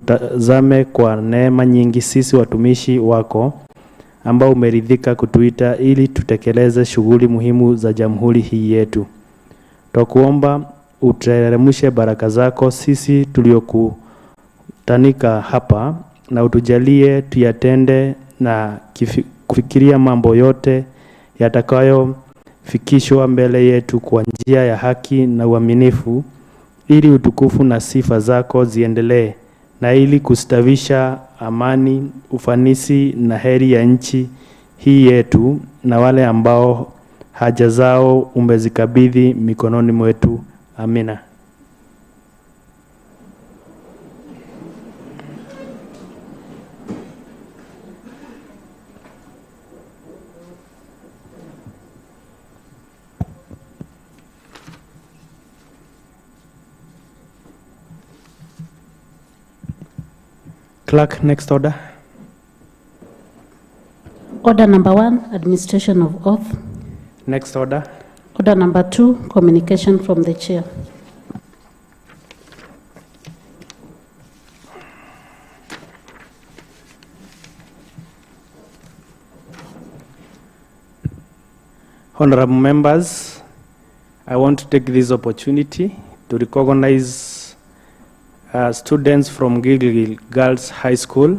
tazame kwa neema nyingi sisi watumishi wako ambao umeridhika kutuita ili tutekeleze shughuli muhimu za jamhuri hii yetu. Twakuomba uteremshe baraka zako sisi tuliokutanika hapa na utujalie tuyatende na kufikiria mambo yote yatakayofikishwa mbele yetu kwa njia ya haki na uaminifu, ili utukufu na sifa zako ziendelee, na ili kustawisha amani, ufanisi na heri ya nchi hii yetu na wale ambao haja zao umezikabidhi mikononi mwetu. Amina. Clerk, next order. Order number 1, administration of oath. Next order. Order number 2, communication from the chair. Honorable members, I want to take this opportunity to recognize students from Gilgil Girls High School,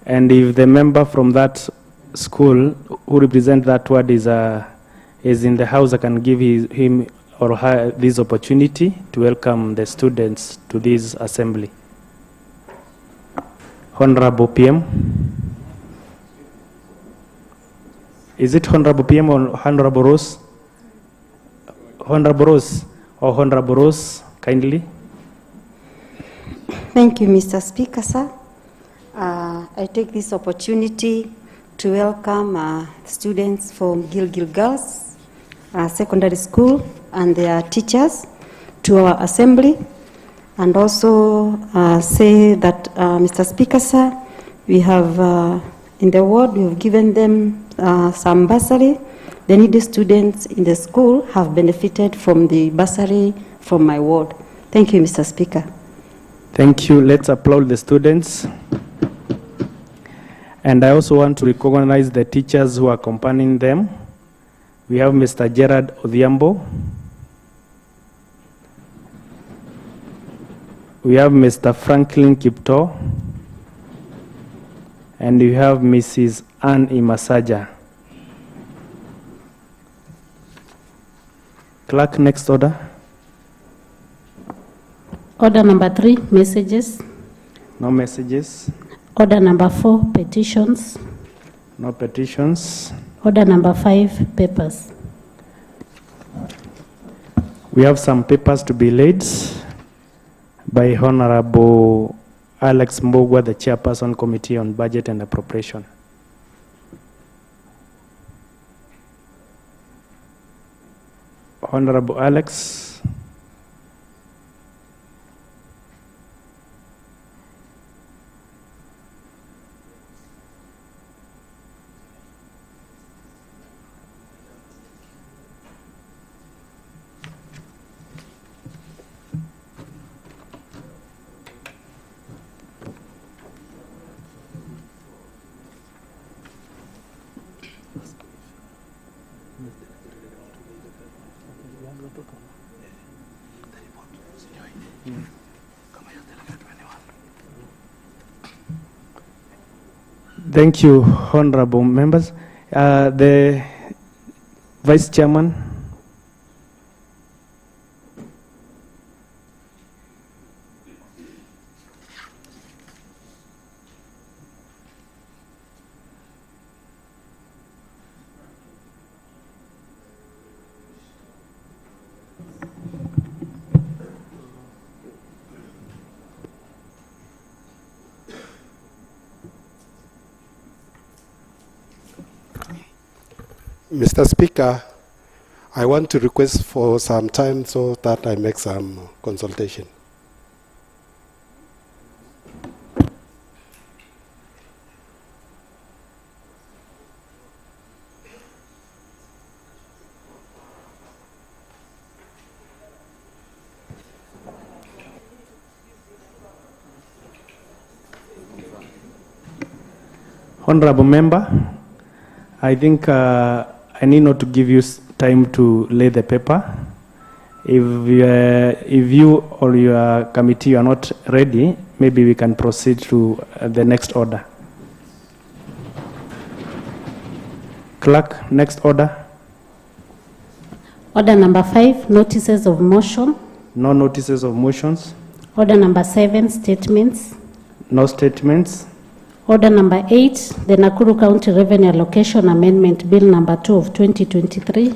and if the member from that school who represent that ward is in the house, I can give him or her this opportunity to welcome the students to this assembly. Honorable PM. Is it Honorable PM or Honorable Rose? Honorable Rose or Honorable Rose, kindly. Thank you, Mr. Speaker, sir. I take this opportunity to welcome students from Gilgil Girls Secondary School and their teachers to our assembly, and also say that, Mr. Speaker, sir, we have in the ward, we have given them some bursary. The needy students in the school have benefited from the bursary from my ward. Thank you, Mr. Speaker. Thank you. Let's applaud the students. And I also want to recognize the teachers who are accompanying them. We have Mr. Gerard Odhiambo. We have Mr. Franklin Kipto. And we have Mrs. Anne Imasaja. Clerk, next order. Order number 3, messages. No messages. Order number 4, petitions. No petitions. Order number 5, papers. We have some papers to be laid by Honorable Alex Mbogwa, the Chairperson Committee on Budget and Appropriation. Honorable Alex. Thank you, honorable members. The Vice Chairman. Mr. Speaker, I want to request for some time so that I make some consultation. Honorable member, I think I need not to give you time to lay the paper. If you or your committee are not ready, maybe we can proceed to the next order. Clerk, next order. Order number 5, notices of motion. No notices of motions. Order number 7, statements. No statements. Order number 8, the Nakuru County Revenue Allocation Amendment Bill number 2 of 2023,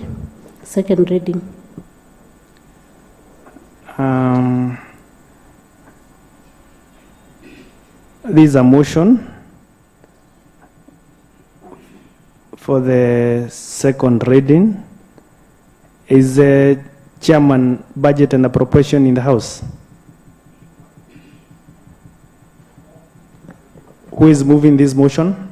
second reading. This is a motion for the second reading. Is the chairman budget and appropriation in the House? Who is moving this motion?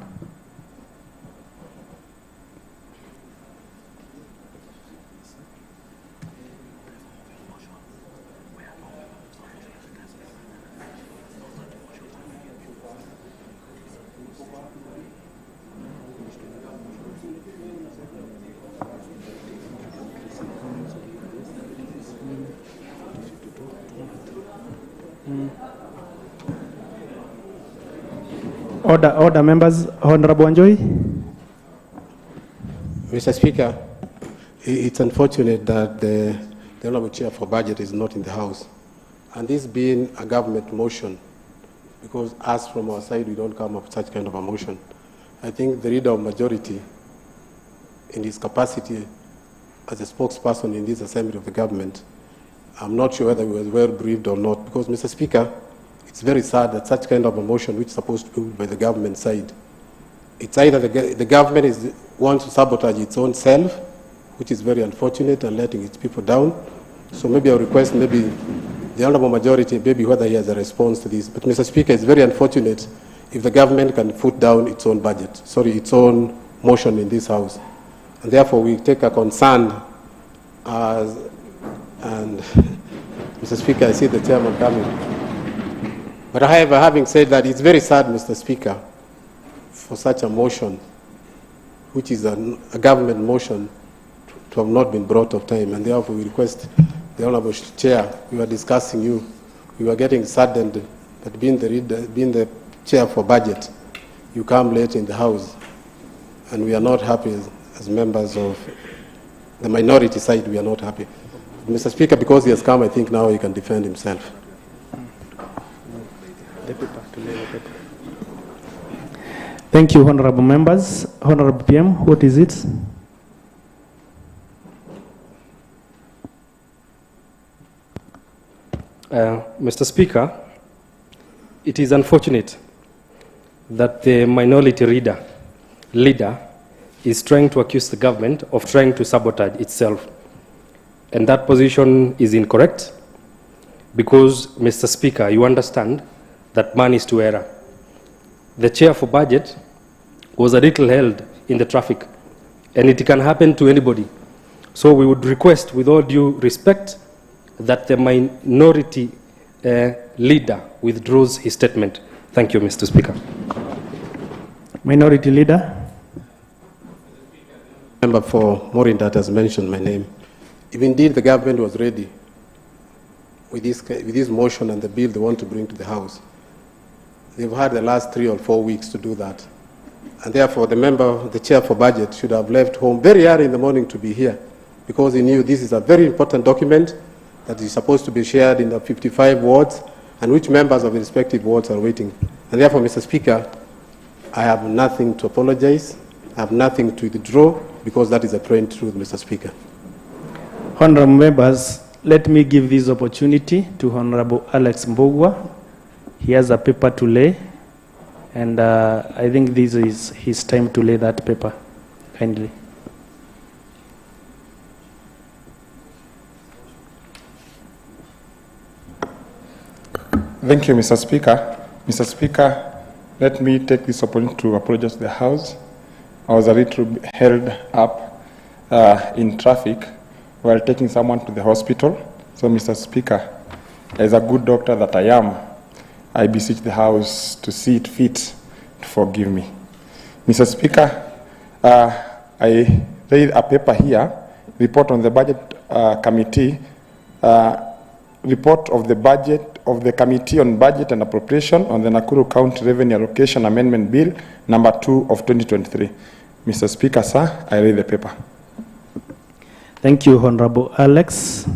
Order, members. Honorable Wanjoi. Mr. Speaker, it's unfortunate that the Honorable Chair for Budget is not in the House. And this being a government motion, because us from our side, we don't come up with such kind of a motion. I think the leader of majority, in his capacity as a spokesperson in this assembly of the government, I'm not sure whether he was well briefed or not, because, Mr. Speaker, it's very sad that such kind of a motion, which is supposed to be by the government side, it's either the government wants to sabotage its own self, which is very unfortunate and letting its people down. So maybe I request maybe the honorable majority, maybe whether he has a response to this. But Mr. Speaker, it's very unfortunate if the government can foot down its own budget, its own motion in this House. And therefore we take a concern and Mr. Speaker, I see the chairman coming. But however, having said that, it's very sad, Mr. Speaker, for such a motion, which is a government motion, to have not been brought of time. And therefore, we request the Honorable Chair, we were discussing you, we were getting saddened that being the Chair for Budget, you come late in the House. And we are not happy as members of the minority side, we are not happy. Mr. Speaker, because he has come, I think now he can defend himself. Thank you, honorable members. Honorable PM, what is it? Mr. Speaker, it is unfortunate that the minority leader is trying to accuse the government of trying to sabotage itself. And that position is incorrect because, Mr. Speaker, you understand that man is to error. The chair for budget was a little held in the traffic, and it can happen to anybody. So we would request, with all due respect, that the minority leader withdraws his statement. Thank you, Mr. Speaker. Minority leader. Member for Morindat has mentioned my name. If indeed the government was ready with this motion and the bill they want to bring to the House, they've had the last 3 or 4 weeks to do that. And therefore, the chair for budget should have left home very early in the morning to be here, because he knew this is a very important document that is supposed to be shared in the 55 wards, and which members of the respective wards are waiting. And therefore, Mr. Speaker, I have nothing to apologize, I have nothing to withdraw, because that is a plain truth, Mr. Speaker. Honorable members, let me give this opportunity to Honorable Alex Mbogwa. He has a paper to lay, and I think this is his time to lay that paper. Kindly. Thank you, Mr. Speaker. Mr. Speaker, let me take this opportunity to apologize to the House. I was a little held up in traffic while taking someone to the hospital. So, Mr. Speaker, as a good doctor that I am, I beseech the House to see it fit to forgive me. Mr. Speaker, I read a paper here, report on the budget committee, report of the budget of the Committee on Budget and Appropriation on the Nakuru County Revenue Allocation Amendment Bill number 2 of 2023. Mr. Speaker, sir, I read the paper. Thank you, Honorable Alex.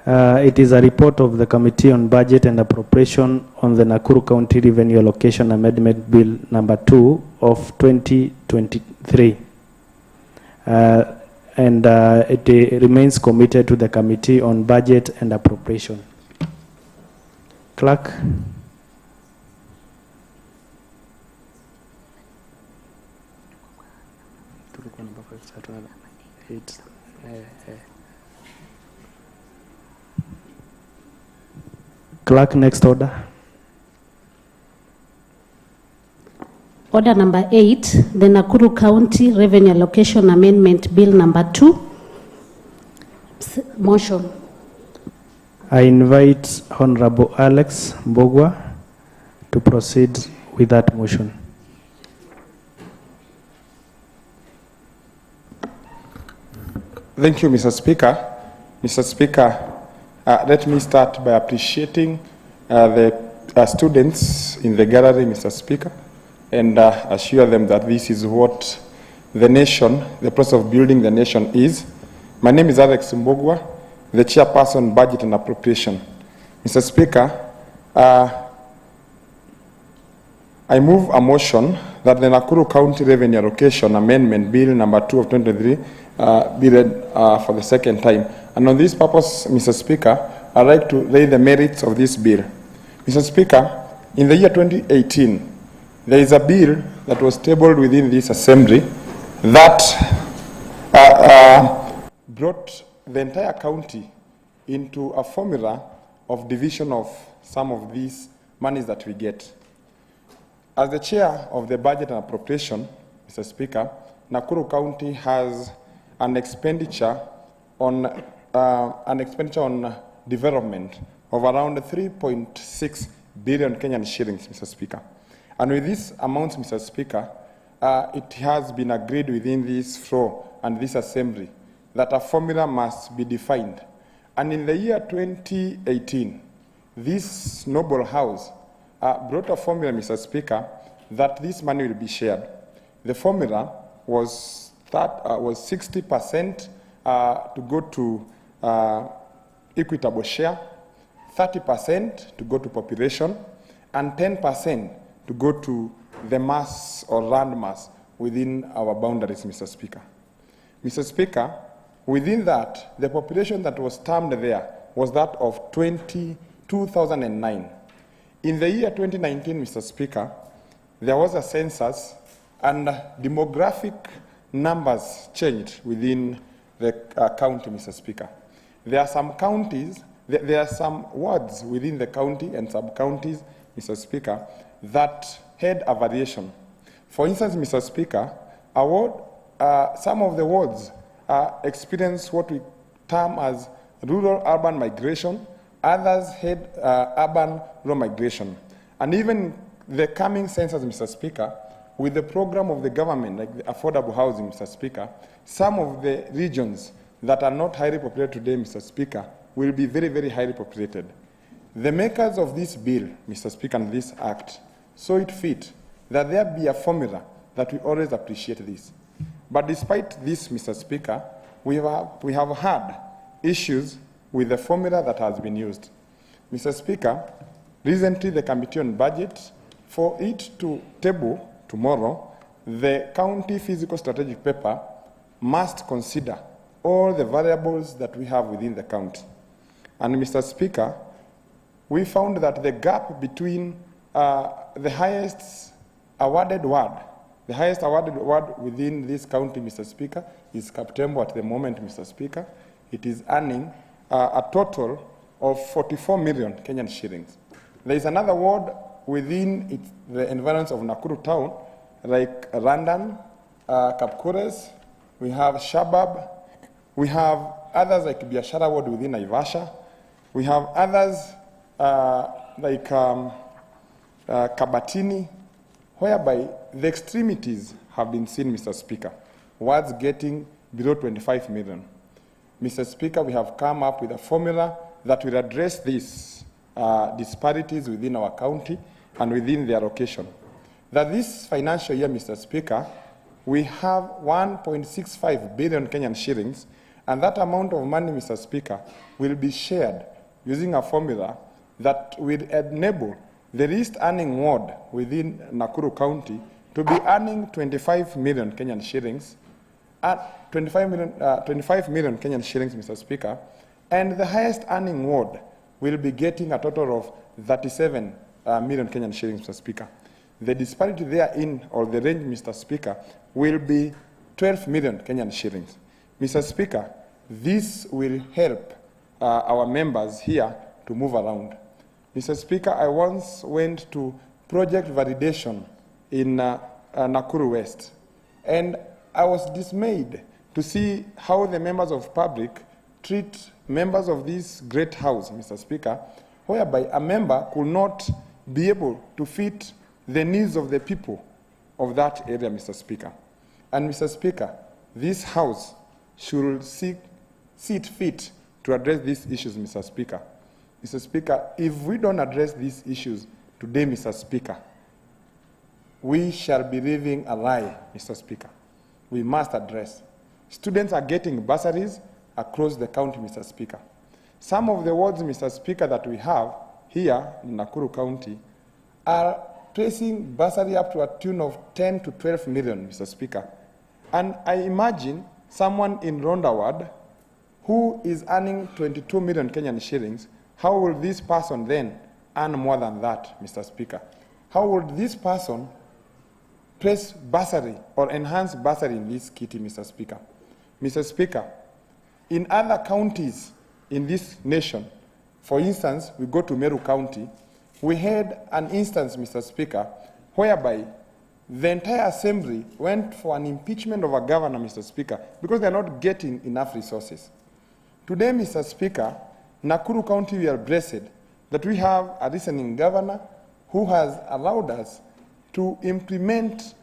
It is a report of the Committee on Budget and Appropriation on the Nakuru County Revenue Allocation Amendment Bill number 2 of 2023. And it remains committed to the Committee on Budget and Appropriation. Clerk. Clerk, next order. Order number 8, the Nakuru County Revenue Allocation Amendment Bill number 2. Motion. I invite Honorable Alex Mbogwa to proceed with that motion. Thank you, Mr. Speaker. Mr. Speaker, let me start by appreciating the students in the gallery, Mr. Speaker, and assure them that this is what the nation, the process of building the nation is. My name is Alex Mbogwa, the Chairperson, Budget and Appropriation. Mr. Speaker, I move a motion that the Nakuru County Revenue Allocation Amendment Bill number 2 of 2023 be read for the second time. And on this purpose, Mr. Speaker, I'd like to lay the merits of this bill. Mr. Speaker, in the year 2018, there is a bill that was tabled within this assembly that brought the entire county into a formula of division of some of these monies that we get. As the chair of the Budget and Appropriation, Mr. Speaker, Nakuru County has an expenditure on development of around 3.6 billion Kenyan shillings, Mr. Speaker. And with this amount, Mr. Speaker, it has been agreed within this floor and this assembly that a formula must be defined. And in the year 2018, this noble house brought a formula, Mr. Speaker, that this money will be shared. The formula was 60% to go to equitable share, 30% to go to population, and 10% to go to the mass or land mass within our boundaries, Mr. Speaker. Mr. Speaker, within that, the population that was termed there was that of 2009. In the year 2019, Mr. Speaker, there was a census and demographic numbers changed within the county, Mr. Speaker. There are some counties, there are some wards within the county and sub-counties, Mr. Speaker, that had a variation. For instance, Mr. Speaker, a ward, some of the wards experienced what we term as rural-urban migration. Others had urban-rural migration. And even the coming census, Mr. Speaker, with the program of the government, like the affordable housing, Mr. Speaker, some of the regions that are not highly populated today, Mr. Speaker, will be very, very highly populated. The makers of this bill, Mr. Speaker, and this act, saw it fit that there be a formula that we always appreciate this. But despite this, Mr. Speaker, we have had issues with the formula that has been used. Mr. Speaker, recently the Committee on Budget, for it to table tomorrow, the county physical strategic paper must consider all the variables that we have within the county. And Mr. Speaker, we found that the gap between the highest awarded ward within this county, Mr. Speaker, is Kaptembo at the moment, Mr. Speaker. It is earning a total of 44 million Kenyan shillings. There is another ward within the environs of Nakuru town, like Randan, Kapkures, we have Shabab, we have others like Biashara ward within Naivasha, we have others like Kabatini, whereby the extremities have been seen, Mr. Speaker, wards getting below 25 million. Mr. Speaker, we have come up with a formula that will address these disparities within our county and within the allocation. That this financial year, Mr. Speaker, we have 1.65 billion Kenyan shillings, and that amount of money, Mr. Speaker, will be shared using a formula that will enable the least earning ward within Nakuru County to be earning 25 million Kenyan shillings, 25 million Kenyan shillings, Mr. Speaker, and the highest earning ward will be getting a total of 37 million Kenyan shillings, Mr. Speaker. The disparity therein, or the range, Mr. Speaker, will be 12 million Kenyan shillings. Mr. Speaker, this will help our members here to move around. Mr. Speaker, I once went to project validation in Nakuru West, and I was dismayed to see how the members of public treat members of this great house, Mr. Speaker, whereby a member could not be able to fit the needs of the people of that area, Mr. Speaker. And Mr. Speaker, this house should see it fit to address these issues, Mr. Speaker. Mr. Speaker, if we don't address these issues today, Mr. Speaker, we shall be living a lie, Mr. Speaker. We must address. Students are getting bursaries across the county, Mr. Speaker. Some of the wards, Mr. Speaker, that we have here in Nakuru County are placing bursary up to a tune of 10 to 12 million, Mr. Speaker. And I imagine someone in Ronda Ward who is earning 22 million Kenyan shillings, how will this person then earn more than that, Mr. Speaker? How would this person place bursary or enhance bursary in this kitty, Mr. Speaker? Mr. Speaker, in other counties in this nation, for instance, we go to Meru County, we had an instance, Mr. Speaker, whereby the entire assembly went for an impeachment of a governor, Mr. Speaker, because they're not getting enough resources. Today, Mr. Speaker, Nakuru County, we are blessed that we have a listening governor who has allowed us to implement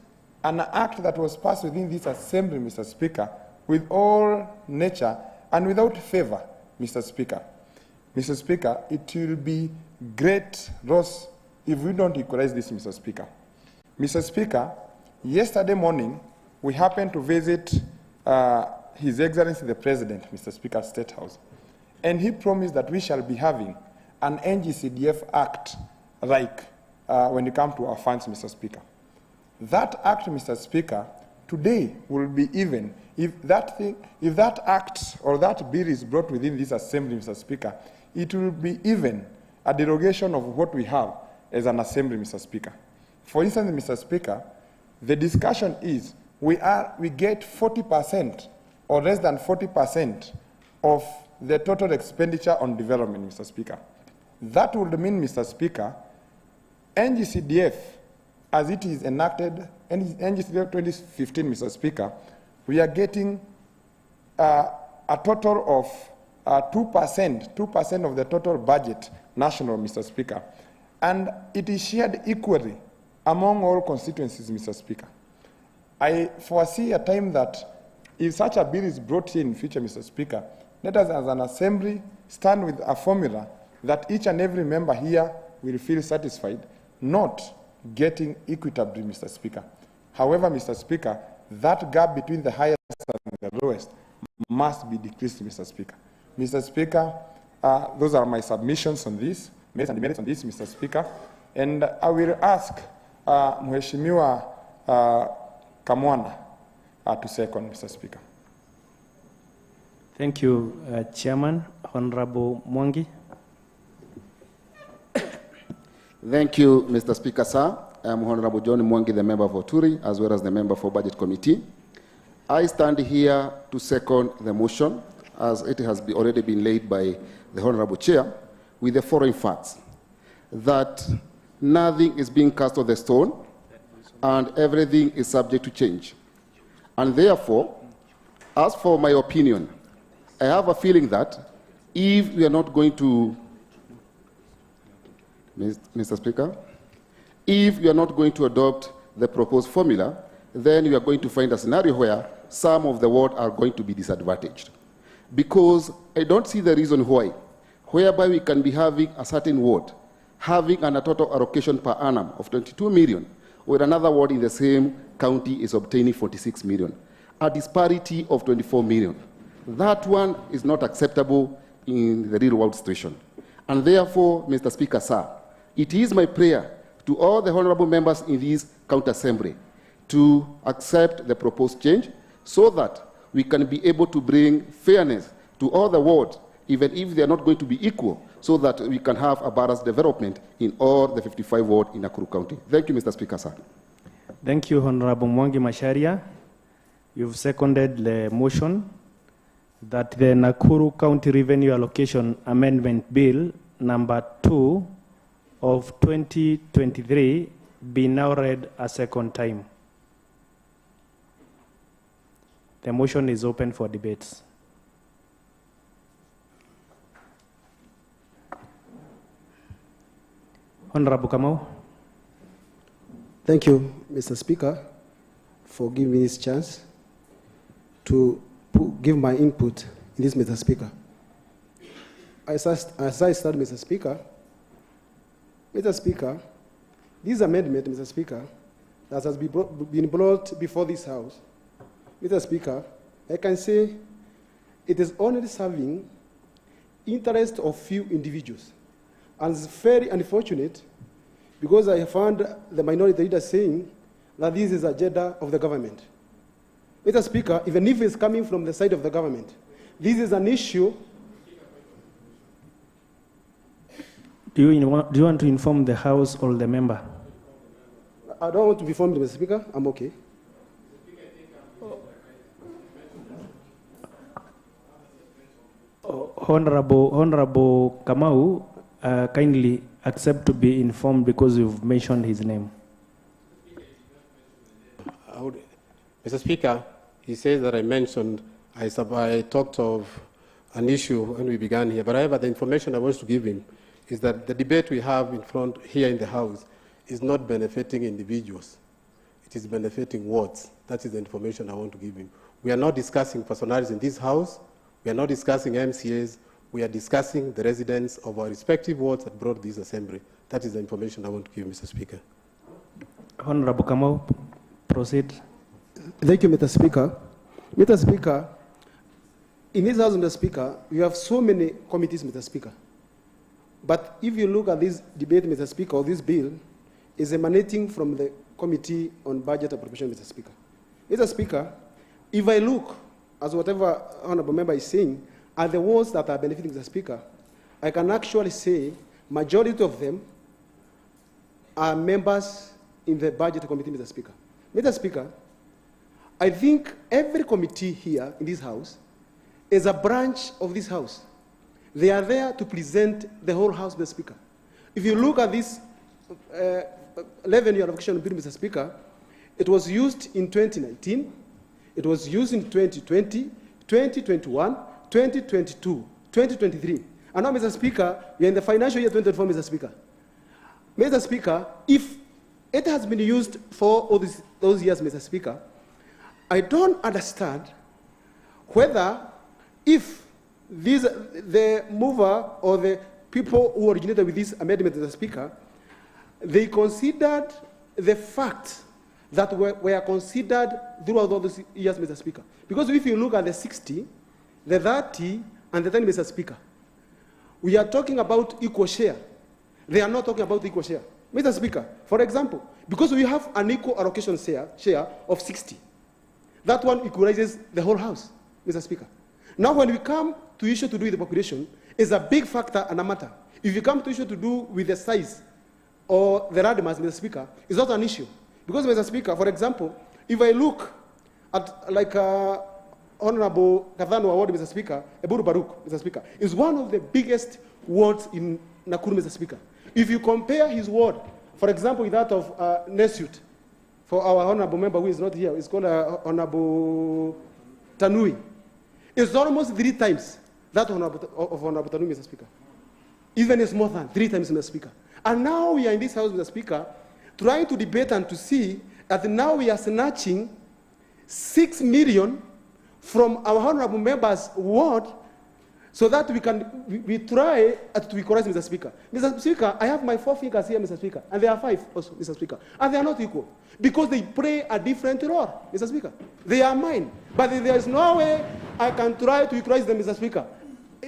an act that was passed within this assembly, Mr. Speaker, with all nature and without favor, Mr. Speaker. Mr. Speaker, it will be great loss if we don't equalize this, Mr. Speaker. Mr. Speaker, yesterday morning, we happened to visit His Excellency the President, Mr. Speaker, State House, and he promised that we shall be having an NGCDF Act like when it comes to our funds, Mr. Speaker. That act, Mr. Speaker, today will be even. If that act or that bill is brought within this assembly, Mr. Speaker, it will be even a derogation of what we have as an assembly, Mr. Speaker. For instance, Mr. Speaker, the discussion is we get 40% or less than 40% of the total expenditure on development, Mr. Speaker. That would mean, Mr. Speaker, NGCDF, as it is enacted, NGCDF 2015, Mr. Speaker, we are getting a total of 2% of the total budget national, Mr. Speaker. And it is shared equally among all constituencies, Mr. Speaker. I foresee a time that if such a bill is brought in future, Mr. Speaker, let us as an assembly stand with a formula that each and every member here will feel satisfied, not getting equitably, Mr. Speaker. However, Mr. Speaker, that gap between the highest and the lowest must be decreased, Mr. Speaker. Mr. Speaker, those are my submissions on this, merits and demerits on this, Mr. Speaker. And I will ask Mheshimiwa Kamwana to second, Mr. Speaker. Thank you, Chairman. Honorable Mwangi. Thank you, Mr. Speaker, sir. I'm Honorable John Mwangi, the member for Turi, as well as the member for Budget Committee. I stand here to second the motion, as it has already been laid by the Honorable Chair, with the following facts: that nothing is being cast on the stone, and everything is subject to change. And therefore, as for my opinion, I have a feeling that if we are not going to, Mr. Speaker, if we are not going to adopt the proposed formula, then you are going to find a scenario where some of the wards are going to be disadvantaged. Because I don't see the reason why, whereby we can be having a certain ward, having a total allocation per annum of 22 million, where another ward in the same county is obtaining 46 million, a disparity of 24 million. That one is not acceptable in the real world situation. And therefore, Mr. Speaker, sir, it is my prayer to all the honorable members in this county assembly to accept the proposed change so that we can be able to bring fairness to all the wards, even if they are not going to be equal, so that we can have a balanced development in all the 55 wards in Nakuru County. Thank you, Mr. Speaker, sir. Thank you, Honorable Mwangi Macharia. You've seconded the motion that the Nakuru County Revenue Allocation Amendment Bill number 2 of 2023 be now read a second time. The motion is open for debates. Honorable Kamau. Thank you, Mr. Speaker, for giving me this chance to give my input in this, Mr. Speaker. As I start, Mr. Speaker, this amendment, Mr. Speaker, that has been brought before this House, Mr. Speaker, I can say it is only serving interest of few individuals. And it's very unfortunate because I found the minority leader saying that this is an agenda of the government. Mr. Speaker, even if it's coming from the side of the government, this is an issue. Do you want to inform the House or the member? I don't want to be informed, Mr. Speaker. I'm okay. Honorable Kamau, kindly accept to be informed because you've mentioned his name. Mr. Speaker, he says that I mentioned, I talked of an issue when we began here, but however, the information I want to give him is that the debate we have in front here in the House is not benefiting individuals. It is benefiting wards. That is the information I want to give him. We are not discussing personalities in this House. We are not discussing MCAs. We are discussing the residents of our respective wards that brought this assembly. That is the information I want to give, Mr. Speaker. Honorable Kamau, proceed. Thank you, Mr. Speaker. Mr. Speaker, in this House, Mr. Speaker, we have so many committees, Mr. Speaker. But if you look at this debate, Mr. Speaker, or this bill, is emanating from the Committee on Budget Appropriation, Mr. Speaker. Mr. Speaker, if I look, as whatever honorable member is saying, are the wards that are benefiting the Speaker, I can actually say majority of them are members in the Budget Committee, Mr. Speaker. Mr. Speaker, I think every committee here in this House is a branch of this House. They are there to present the whole House, Mr. Speaker. If you look at this 11-year allocation bill, Mr. Speaker, it was used in 2019, it was used in 2020, 2021, 2022, 2023. And now, Mr. Speaker, we are in the financial year 2024, Mr. Speaker. Mr. Speaker, if it has been used for all those years, Mr. Speaker, I don't understand whether if the mover or the people who originated with this amendment, Mr. Speaker, they considered the fact that were considered throughout all those years, Mr. Speaker. Because if you look at the 60, the 30, and the 10, Mr. Speaker, we are talking about equal share. They are not talking about equal share. Mr. Speaker, for example, because we have an equal allocation share of 60, that one equalizes the whole House, Mr. Speaker. Now, when we come to issue to do with the population, it's a big factor and a matter. If you come to issue to do with the size or the radmas, Mr. Speaker, it's not an issue. Because, Mr. Speaker, for example, if I look at like Honorable Kadhano Award, Mr. Speaker, Eburu Baruk, Mr. Speaker, is one of the biggest wards in Nakuru, Mr. Speaker. If you compare his ward, for example, with that of Nesut, for our honorable member who is not here, it's called Honorable Tanui. It's almost 3 times that of Honorable Tanui, Mr. Speaker. Even it's more than 3 times, Mr. Speaker. And now we are in this House, Mr. Speaker, trying to debate and to see that now we are snatching 6 million from our honorable members' ward so that we try to equalize, Mr. Speaker. Mr. Speaker, I have my 4 fingers here, Mr. Speaker, and there are 5 also, Mr. Speaker, and they are not equal because they play a different role, Mr. Speaker. They are mine, but there is no way I can try to equalize them, Mr. Speaker.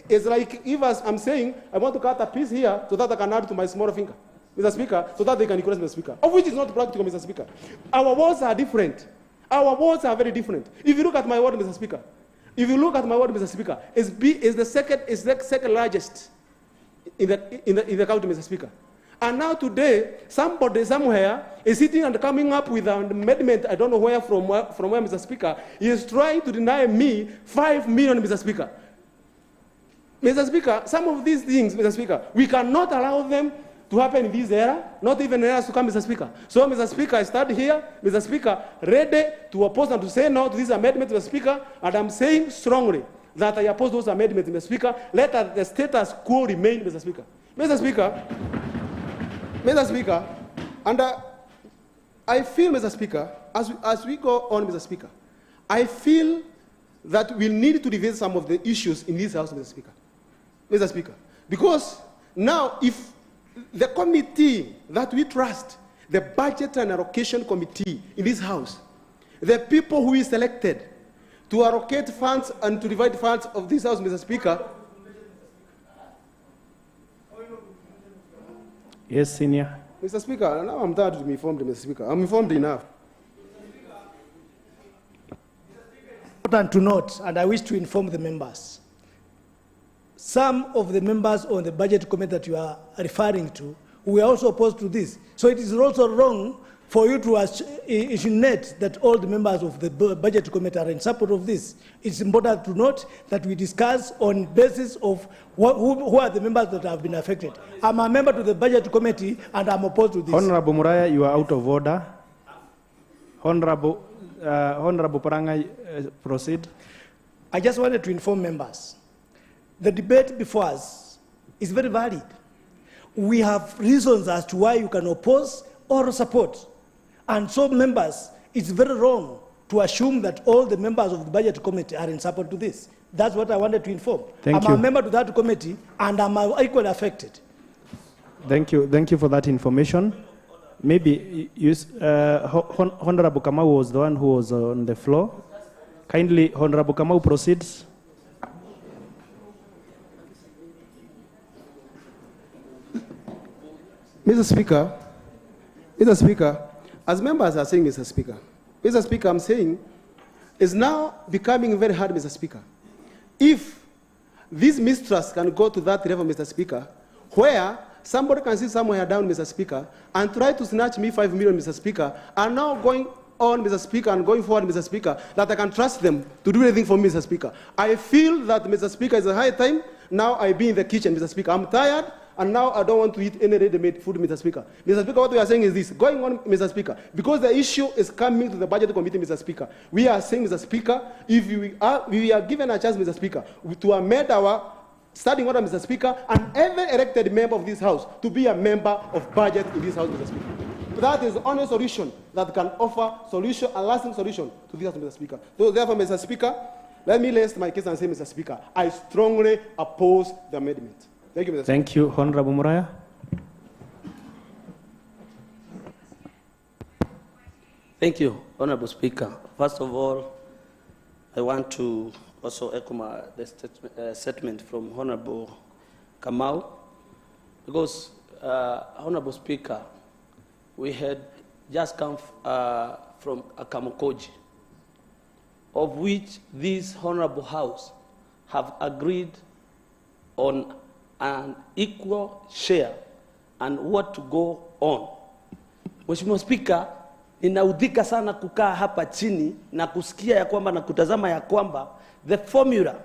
It's like if I'm saying I want to cut a piece here so that I can add to my smaller finger, Mr. Speaker, so that they can equalize, Mr. Speaker, of which is not practical, Mr. Speaker. Our wards are different. Our wards are very different. If you look at my ward, Mr. Speaker, Mr. Speaker, is the second largest in the county, Mr. Speaker. And now today, somebody somewhere is sitting and coming up with an amendment, I don't know where, from where, Mr. Speaker, he is trying to deny me 5 million, Mr. Speaker. Mr. Speaker, some of these things, Mr. Speaker, we cannot allow them to happen in this era, not even eras to come, Mr. Speaker. So, Mr. Speaker, I stand here, Mr. Speaker, ready to oppose and to say no to this amendment, Mr. Speaker, and I'm saying strongly that I oppose those amendments, Mr. Speaker. Let the status quo remain, Mr. Speaker. Mr. Speaker, and I feel, Mr. Speaker, as we go on, Mr. Speaker, I feel that we need to revisit some of the issues in this House, Mr. Speaker. Mr. Speaker, because now if the committee that we trust, the Budget and Allocation Committee in this House, the people who is selected to allocate funds and to divide funds of this House, Mr. Speaker. Yes, Senior. Mr. Speaker, now I'm tired to be informed, Mr. Speaker. I'm informed enough. Important to note, and I wish to inform the members, some of the members on the budget committee that you are referring to, we are also opposed to this. So it is also wrong for you to insinuate that all the members of the budget committee are in support of this. It's important to note that we discuss on basis of who are the members that have been affected. I'm a member to the budget committee and I'm opposed to this. Honorable Muraya, you are out of order. Honorable Paranga, proceed. I just wanted to inform members. The debate before us is very valid. We have reasons as to why you can oppose or support. And so, members, it's very wrong to assume that all the members of the budget committee are in support to this. That's what I wanted to inform. I'm a member to that committee, and I'm equally affected. Thank you. Thank you for that information. Maybe Honorable Kamau was the one who was on the floor. Kindly, Honorable Kamau, proceeds. Mr. Speaker, as members are saying, Mr. Speaker, I'm saying it's now becoming very hard, Mr. Speaker. If this mistrust can go to that level, Mr. Speaker, where somebody can sit somewhere down, Mr. Speaker, and try to snatch me 5 million, Mr. Speaker, and now going on, Mr. Speaker, and going forward, Mr. Speaker, that I can trust them to do anything for me, Mr. Speaker. I feel that, Mr. Speaker, it's a high time. Now I be in the kitchen, Mr. Speaker. I'm tired. And now I don't want to eat any ready-made food, Mr. Speaker. Mr. Speaker, what we are saying is this. Going on, Mr. Speaker, because the issue is coming to the budget committee, Mr. Speaker, we are saying, Mr. Speaker, if we are given a chance, Mr. Speaker, to amend our starting order, Mr. Speaker, and every elected member of this House to be a member of budget in this House, Mr. Speaker. That is the only solution that can offer solution, a lasting solution to this House, Mr. Speaker. So therefore, Mr. Speaker, let me rest my case and say, Mr. Speaker, I strongly oppose the amendment. Thank you, Mr. Speaker. Thank you, Honorable Muraya. Thank you, Honorable Speaker. First of all, I want to also echo the statement from Honorable Kamau, because, Honorable Speaker, we had just come from Akamukoji, of which this Honorable House have agreed on an equal share and what to go on. Mheshimiwa Speaker, ninaudhika sana kukaa hapa chini na kusikia ya kwamba na kutazama ya kwamba the formula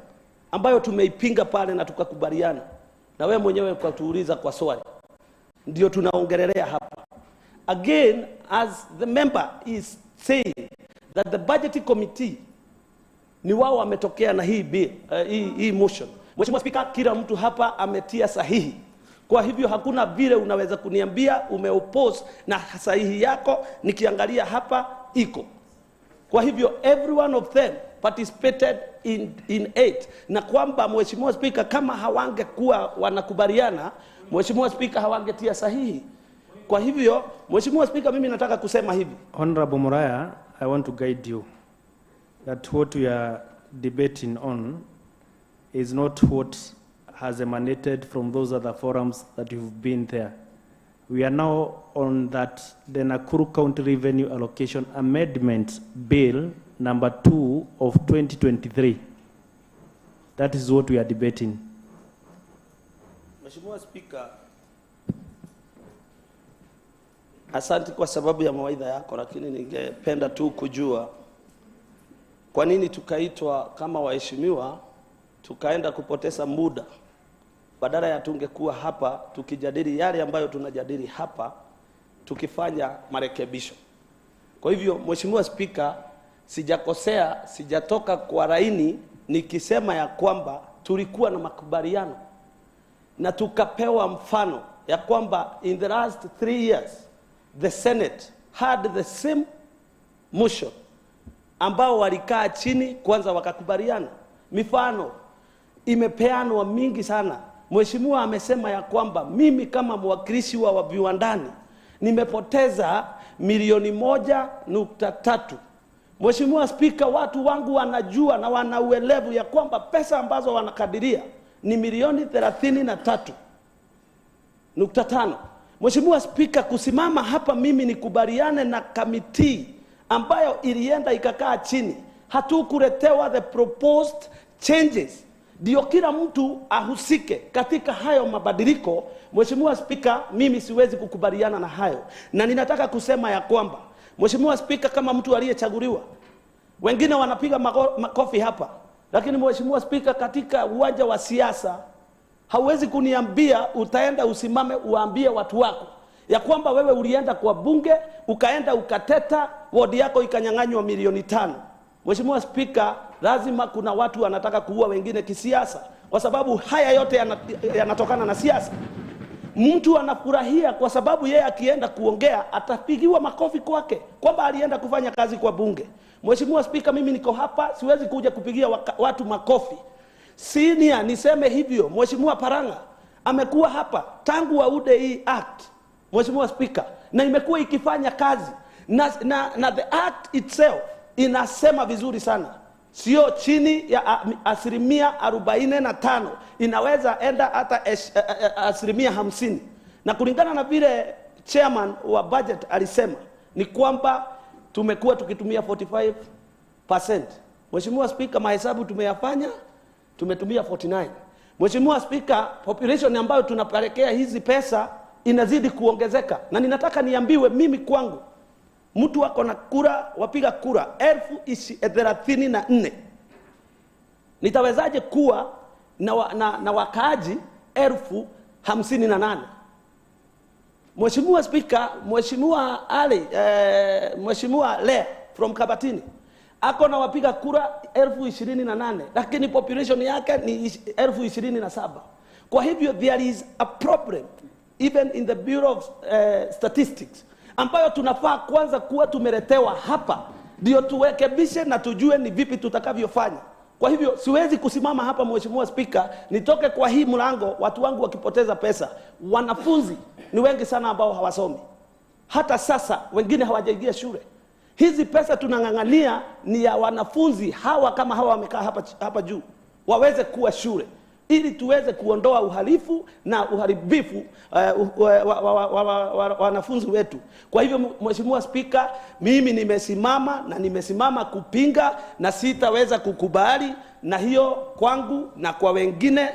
ambayo tumeipinga pale na tukakubaliana na wewe mwenyewe kwa tuuliza kwa swali ndio tunaongelelea hapa. Again, as the member is saying that the budget committee ni wao wametokea na hii bill, hii motion. Mheshimiwa Speaker, kila mtu hapa ametia sahihi Kwa hivyo hakuna vile unaweza kuniambia umeoppose na sahihi yako nikiangalia hapa iko. Kwa hivyo every one of them participated in it. Na kwamba Mheshimiwa Speaker, kama hawangekuwa wanakubaliana, Mheshimiwa Speaker hawangetia sahihi. Kwa hivyo Mheshimiwa Speaker, mimi nataka kusema hivi. Honorable Muraya, I want to guide you that what we are debating on is not what has emanated from those other forums that you've been there. We are now on that the Nakuru County Revenue Allocation Amendment Bill number 2 of 2023. That is what we are debating. Mheshimiwa Speaker, asante kwa sababu ya mawaidha yako, lakini ningependa tu kujua kwa nini tukaitwa kama waheshimiwa tukaenda kupoteza muda badala ya tungekuwa hapa tukijadili yale ambayo tunajadili hapa tukifanya marekebisho. Kwa hivyo Mheshimiwa Speaker, sijakosea, sijatoka kwa laini nikisema ya kwamba tulikuwa na makubaliano na tukapewa mfano ya kwamba in the last 3 years the Senate had the same motion ambao walikaa chini kwanza wakakubaliana. Mifano imepeanwa mingi sana. Mheshimiwa amesema ya kwamba mimi kama mwakilishi wa viwandani nimepoteza milioni 1.3. Mheshimiwa Speaker, watu wangu wanajua na wanauelevu ya kwamba pesa ambazo wanakadiria ni milioni 33.5. Mheshimiwa Speaker, kusimama hapa mimi nikubaliane na kamiti ambayo ilienda ikakaa chini, hatukuletewa the proposed changes, ndio kila mtu ahusike katika hayo mabadiliko. Mheshimiwa Speaker, mimi siwezi kukubaliana na hayo, na ninataka kusema ya kwamba Mheshimiwa Speaker, kama mtu aliyechaguliwa, wengine wanapiga makofi hapa, lakini Mheshimiwa Speaker, katika uwanja wa siasa hauwezi kuniambia utaenda usimame uambie watu wako ya kwamba wewe ulienda kwa bunge ukaenda ukateta wodi yako ikanyang'anywa milioni 5. Mheshimiwa Speaker, lazima kuna watu wanataka kuua wengine kisiasa, kwa sababu haya yote yanatokana na siasa. Mtu anafurahia kwa sababu yeye akienda kuongea atapigiwa makofi kwake kwamba alienda kufanya kazi kwa bunge. Mheshimiwa Speaker, mimi niko hapa, siwezi kuja kupigia watu makofi. Senior niseme hivyo, Mheshimiwa Paranga amekuwa hapa tangu waude hii act, Mheshimiwa Speaker, na imekuwa ikifanya kazi na the act itself inasema vizuri sana, sio chini ya 45%, inaweza enda hata 50%. Na kulingana na vile chairman wa budget alisema ni kwamba tumekuwa tukitumia 45%. Mheshimiwa Speaker, mahesabu tumeyafanya, tumetumia 49. Mheshimiwa Speaker, population ambayo tunapelekea hizi pesa inazidi kuongezeka, na ninataka niambiwe mimi kwangu mtu wako na kura, wapiga kura 34,000. Nitawezaje kuwa na wakaaji 58,000? Mheshimiwa Speaker, Mheshimiwa Ali, Mheshimiwa Le from Kabatini ako na wapiga kura 28,000, lakini population yake ni 27,000. Kwa hivyo there is a problem even in the Bureau of Statistics ambayo tunafaa kwanza kuwa tumeletewa hapa ndio tuwekebishe na tujue ni vipi tutakavyofanya. Kwa hivyo siwezi kusimama hapa Mheshimiwa Speaker nitoke kwa hii mlango watu wangu wakipoteza pesa. Wanafunzi ni wengi sana ambao hawasomi. Hata sasa wengine hawajaingia shule. Hizi pesa tunang'ang'ania ni ya wanafunzi hawa, kama hawa wamekaa hapa juu waweze kuwa shule, ili tuweze kuondoa uhalifu na uharibifu wanafunzi wetu. Kwa hivyo Mheshimiwa Speaker, mimi nimesimama kupinga na sitaweza kukubali, na hiyo kwangu na kwa wengine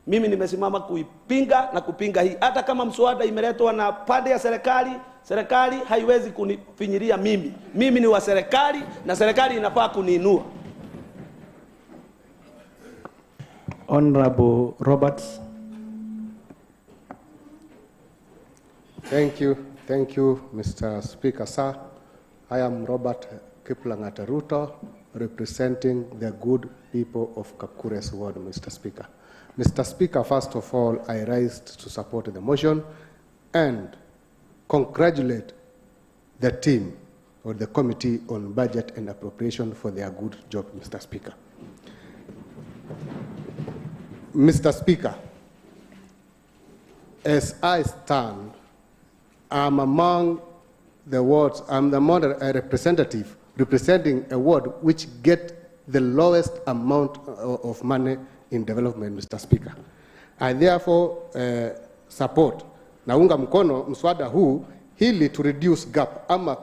mimi nimesimama kuipinga na kupinga hii. Hata kama mswada imeletwa na pande ya serikali haiwezi kunifinyiria mimi. Mimi ni wa serikali na serikali inafaa kuniinua. Honorable Roberts. Thank you, Mr. Speaker, sir. I am Robert Kiplangat Ruto, representing the good people of Kapkures Ward, Mr. Speaker. Mr. Speaker, first of all, I rise to support the motion and congratulate the team or the Committee on Budget and Appropriation for their good job, Mr. Speaker. Mr. Speaker, as I stand, I'm among the wards, I'm the representative representing a ward which get the lowest amount of money in development, Mr. Speaker. I therefore support naunga mkono mswada huu hili to reduce gap ama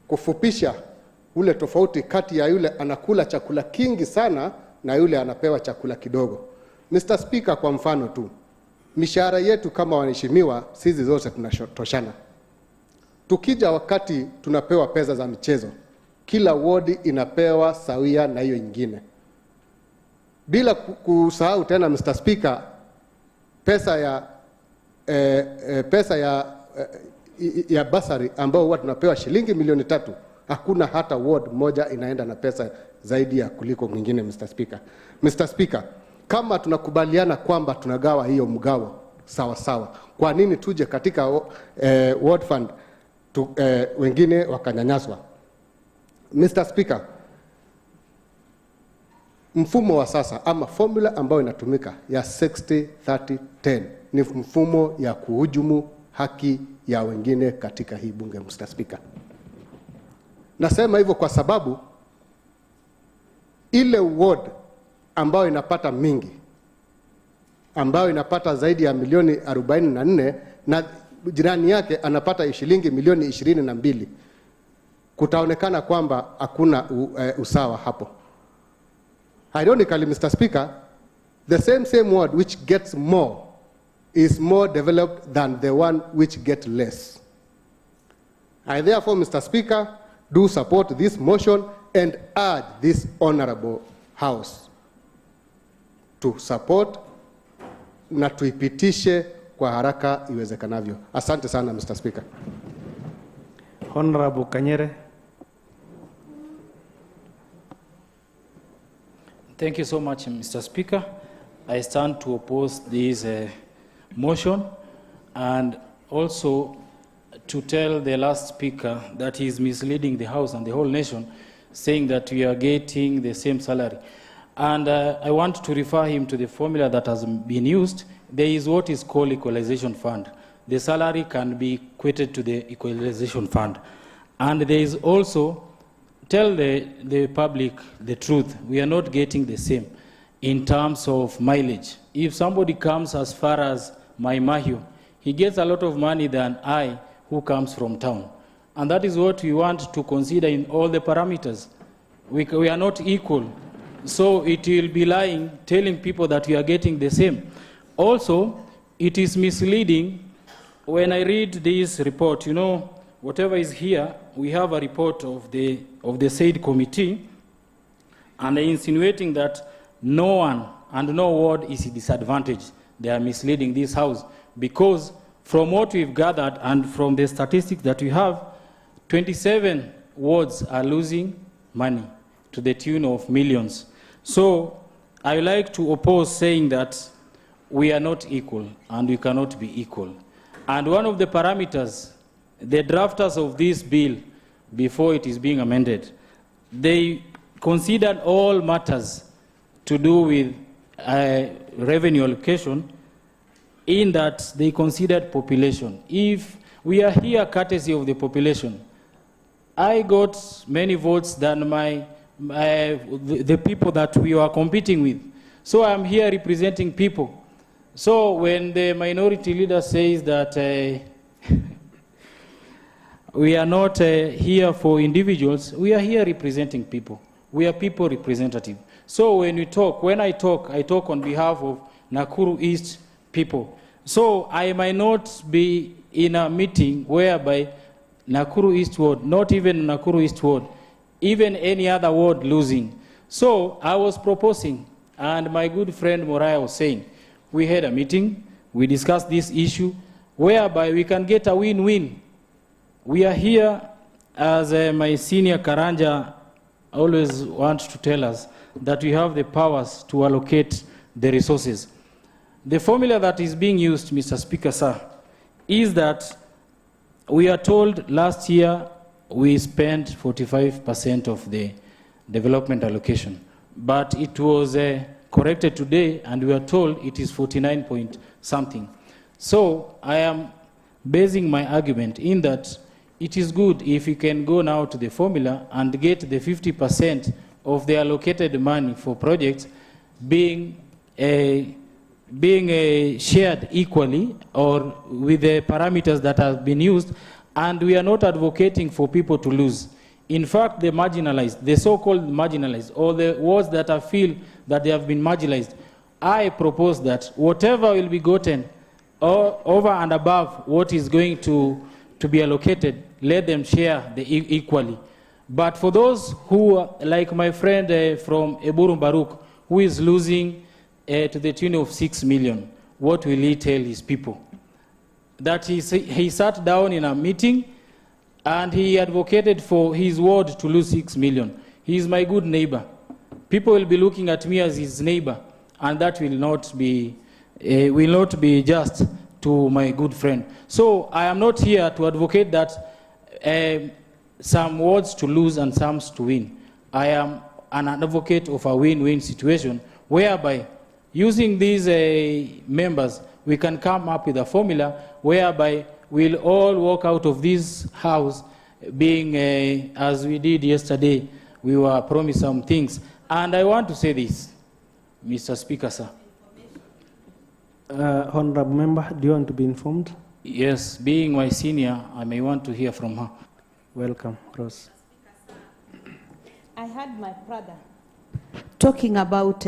kufupisha ule tofauti kati ya yule anakula chakula kingi sana na yule anapewa chakula kidogo. Mr. Speaker, kwa mfano tu, mishahara yetu kama wanaheshimiwa sisi zote tunatoshana. Tukija wakati tunapewa pesa za michezo, kila wodi inapewa sawia na hiyo ingine. Bila kusahau tena Mr. Speaker, pesa ya basari ambao huwa tunapewa shilingi milioni 3, hakuna hata ward moja inaenda na pesa zaidi ya kuliko mwingine, Mr. Speaker. Mr. Speaker, kama tunakubaliana kwamba tunagawa hiyo mgawo sawa sawa, kwa nini tuje katika ward fund wengine wakanyanyaswa? Mr. Speaker, mfumo wa sasa ama formula ambayo inatumika ya 60-30-10 ni mfumo ya kuhujumu haki ya wengine katika hii bunge, Mr. Speaker. Nasema hivyo kwa sababu ile ward ambayo inapata mingi, ambayo inapata zaidi ya milioni 44 na jirani yake anapata shilingi milioni 22, kutaonekana kwamba hakuna usawa hapo. Ironically, Mr. Speaker, the same ward which gets more is more developed than the one which gets less. I therefore, Mr. Speaker, do support this motion and urge this honorable House to support na tuipitishe kwa haraka iwezekanavyo. Asante sana, Mr. Speaker. Honorable Kanyere. Thank you so much, Mr. Speaker. I stand to oppose this motion and also to tell the last speaker that he is misleading the House and the whole nation, saying that we are getting the same salary. And I want to refer him to the formula that has been used. There is what is called equalization fund. The salary can be equated to the equalization fund. And there is also, tell the public the truth, we are not getting the same in terms of mileage. If somebody comes as far as Maimahio, he gets a lot of money than I, who comes from town. And that is what we want to consider in all the parameters. We are not equal. So it will be lying, telling people that we are getting the same. Also, it is misleading. When I read this report, you know, whatever is here, we have a report of the said committee, and they're insinuating that no one and no ward is disadvantaged. They are misleading this House because from what we've gathered and from the statistics that we have, 27 wards are losing money to the tune of millions. So I like to oppose saying that we are not equal and we cannot be equal. And one of the parameters, the drafters of this bill, before it is being amended, they considered all matters to do with revenue allocation, in that they considered population. If we are here courtesy of the population, I got many votes than the people that we are competing with. So I'm here representing people. So when the minority leader says that we are not here for individuals, we are here representing people. We are people representative. So when we talk, when I talk on behalf of Nakuru East people. So I might not be in a meeting whereby Nakuru East Ward, not even Nakuru East Ward, even any other ward losing. So I was proposing, and my good friend Moriah was saying, we had a meeting, we discussed this issue, whereby we can get a win-win. We are here, as my senior Karanja always want to tell us that we have the powers to allocate the resources. The formula that is being used, Mr. Speaker, sir, is that we are told last year we spent 45% of the development allocation, but it was corrected today and we are told it is 49 point something. So I am basing my argument in that it is good if we can go now to the formula and get the 50% of the allocated money for projects being shared equally or with the parameters that have been used, and we are not advocating for people to lose. In fact, the marginalized, the so-called marginalized, or the wards that I feel that they have been marginalized, I propose that whatever will be gotten over and above what is going to be allocated, let them share equally. But for those who, like my friend from Eburum Baruk, who is losing to the tune of 6 million, what will he tell his people? That he sat down in a meeting and he advocated for his ward to lose 6 million. He is my good neighbor. People will be looking at me as his neighbor, and that will not be just to my good friend. So I am not here to advocate that some wards to lose and some to win. I am an advocate of a win-win situation whereby using these members, we can come up with a formula whereby we'll all walk out of this house being, as we did yesterday, we were promised some things. And I want to say this, Mr. Speaker, sir. Honorable Member, do you want to be informed? Yes, being my senior, I may want to hear from her. Welcome, Rose. I heard my brother talking about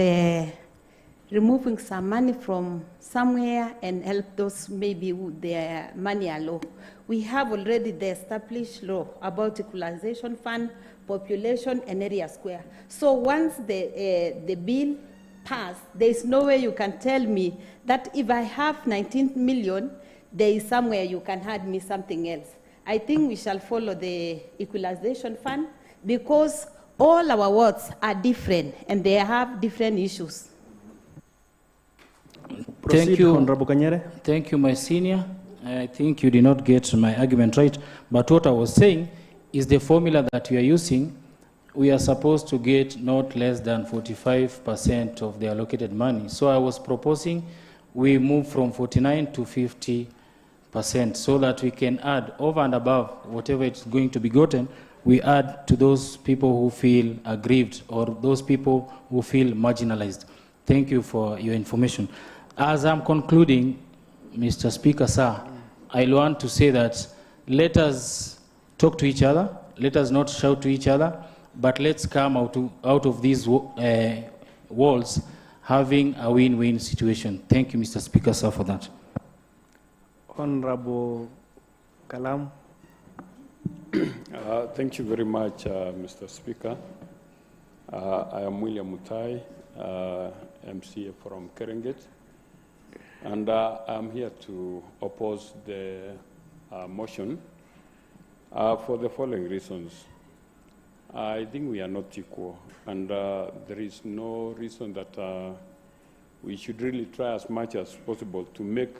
removing some money from somewhere and help those maybe who their money are low. We have already the established law about equalization fund, population, and area square. So once the bill passed, there is no way you can tell me that if I have 19 million, there is somewhere you can add me something else. I think we shall follow the equalization fund because all our wards are different and they have different issues. Thank you, Honorable Kanyere. Thank you, my senior. I think you did not get my argument right, but what I was saying is the formula that we are using, we are supposed to get not less than 45% of the allocated money. So I was proposing we move from 49 to 50% so that we can add over and above whatever it's going to be gotten, we add to those people who feel aggrieved or those people who feel marginalized. Thank you for your information. As I'm concluding, Mr. Speaker, sir, I want to say that let us talk to each other, let us not shout to each other, but let's come out of these walls having a win-win situation. Thank you, Mr. Speaker, sir, for that. Honorable Kalam. Thank you very much, Mr. Speaker. I am William Mutai, MCA from Kerenget, and I'm here to oppose the motion for the following reasons. I think we are not equal, and there is no reason that we should really try as much as possible to make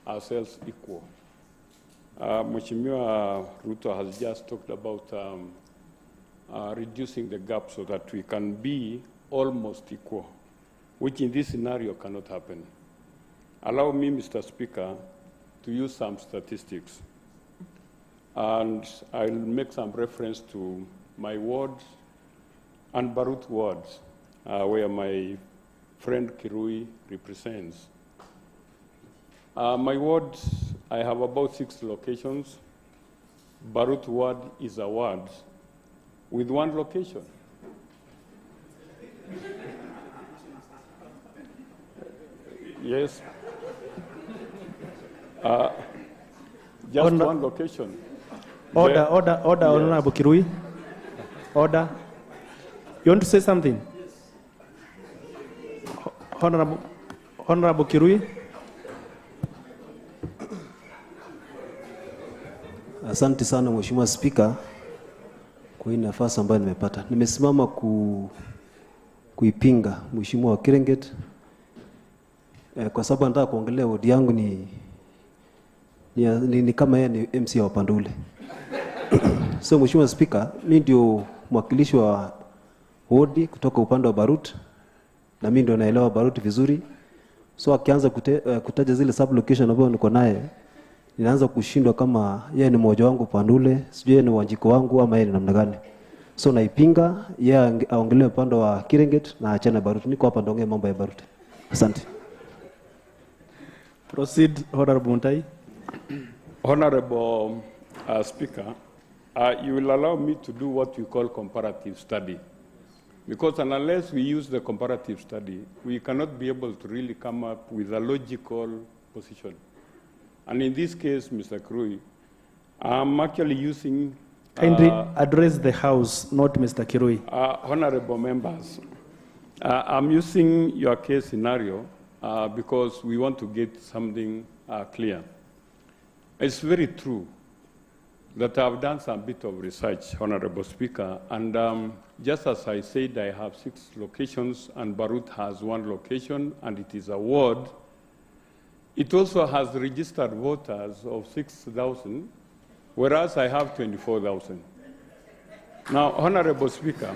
ourselves equal. Mheshimiwa Ruto has just talked about reducing the gap so that we can be almost equal, which in this scenario cannot happen. Allow me, Mr. Speaker, to use some statistics. And I'll make some reference to my ward and Barut wards, where my friend Kirui represents. My ward, I have about 6 locations. Barut ward is a ward with 1 location. Yes. Just 1 location. Order, yes. Honorable Kirui. Order. You want to say something? Yes. Honorable Kirui. Asante sana Mheshimiwa Spika kwa hii nafasi ambayo nimepata. Nimesimama kuipinga Mheshimiwa wa Kirenget kwa sababu nataka kuongelea wodi yangu ni kama yeye ni MC wa Pandule. So Mheshimiwa Speaker, mimi ndio mwakilishi wa wodi kutoka upande wa Barut na mimi ndio naelewa Barut vizuri. So akianza kutaja zile sub location ambazo niko naye, ninaanza kushindwa kama yeye ni mmoja wangu Pandule, sijui yeye ni Wanjiko wangu ama yeye ni namna gani. So naipinga, yeye aongelee upande wa Kirenget na achane Barut. Niko hapa ndongea mambo ya Barut. Asante. Proceed, Honorable Mutai. Honorable Speaker, you will allow me to do what we call comparative study. Because unless we use the comparative study, we cannot be able to really come up with a logical position. And in this case, Mr. Kirui, I'm actually using... Kindly address the House, not Mr. Kirui. Honorable members, I'm using your case scenario because we want to get something clear. It's very true that I've done some bit of research, Honorable Speaker, and just as I said, I have 6 locations and Barut has 1 location and it is a ward. It also has registered voters of 6,000, whereas I have 24,000. Now, Honorable Speaker,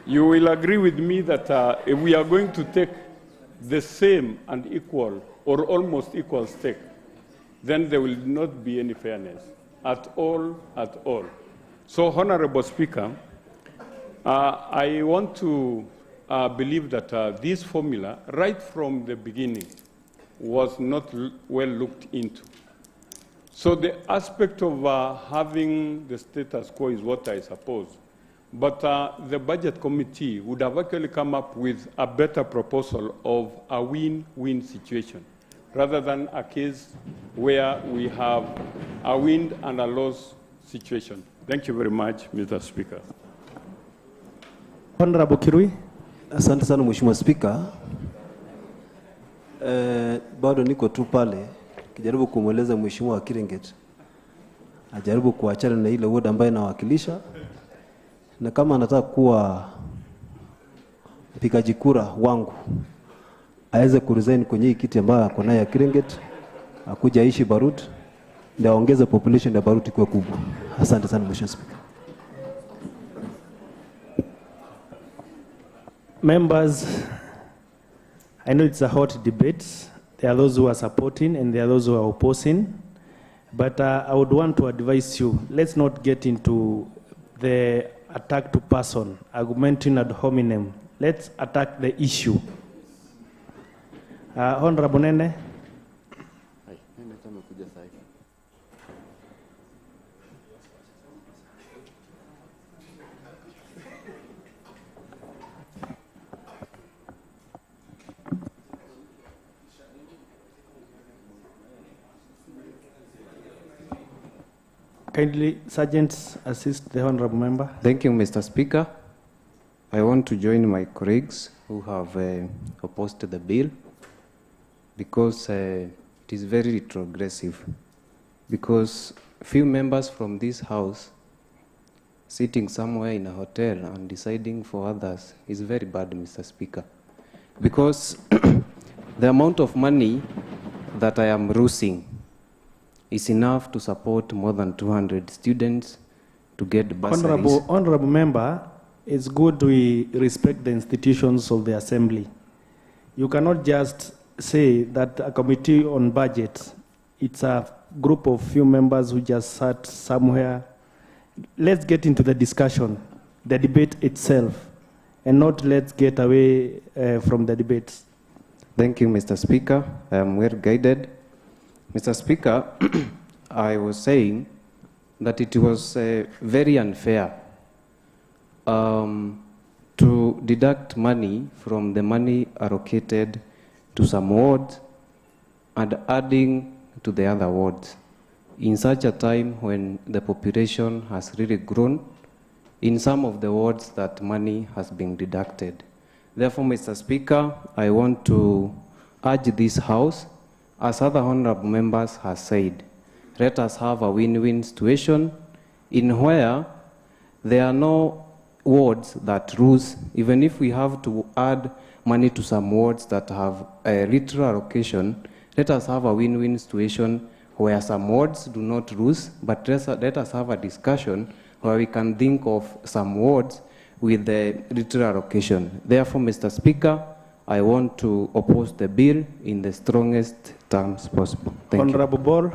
you will agree with me that if we are going to take the same and equal or almost equal stake, then there will not be any fairness at all, at all. So, Honorable Speaker, I want to believe that this formula, right from the beginning, was not well looked into. So the aspect of having the status quo is what I suppose. But the budget committee would have actually come up with a better proposal of a win-win situation, rather than a case where we have a win and a loss situation. Thank you very much, Mr. Speaker. Honorable Kirui. Asante sana Mheshimiwa Speaker. Bado niko tu pale kijaribu kumweleza Mheshimiwa Kirenget ajaribu kuachana na ile ward ambayo nawakilisha, na kama anataka kuwa mpigaji kura wangu aweze kuresign kwenye hii kiti ambayo ako nayo ya Kirenget, akuja aishi Barut ndio aongeze population ya Barut kwa kubwa. Asante sana Mheshimiwa Speaker. Members, I know it's a hot debate. There are those who are supporting and there are those who are opposing. But I would want to advise you, let's not get into the attack to person, argumenting ad hominem. Let's attack the issue. Honorable Nene. Kindly, Sergeants, assist the Honorable Member. Thank you, Mr. Speaker. I want to join my colleagues who have opposed the bill because it is very retrogressive. Because few members from this House sitting somewhere in a hotel and deciding for others is very bad, Mr. Speaker. Because the amount of money that I am losing is enough to support more than 200 students to get bursaries. Honorable Member, it's good we respect the institutions of the Assembly. You cannot just say that a committee on budget, it's a group of few members who just sat somewhere. Let's get into the discussion, the debate itself, and not let's get away from the debates. Thank you, Mr. Speaker. I am well guided. Mr. Speaker, I was saying that it was very unfair to deduct money from the money allocated to some wards and adding to the other wards in such a time when the population has really grown in some of the wards that money has been deducted. Therefore, Mr. Speaker, I want to urge this House, as other honorable members have said, let us have a win-win situation in where there are no wards that lose, even if we have to add money to some wards that have a little allocation. Let us have a win-win situation where some wards do not lose, but let us have a discussion where we can think of some wards with the little allocation. Therefore, Mr. Speaker, I want to oppose the bill in the strongest terms possible. Thank Honorable Bor.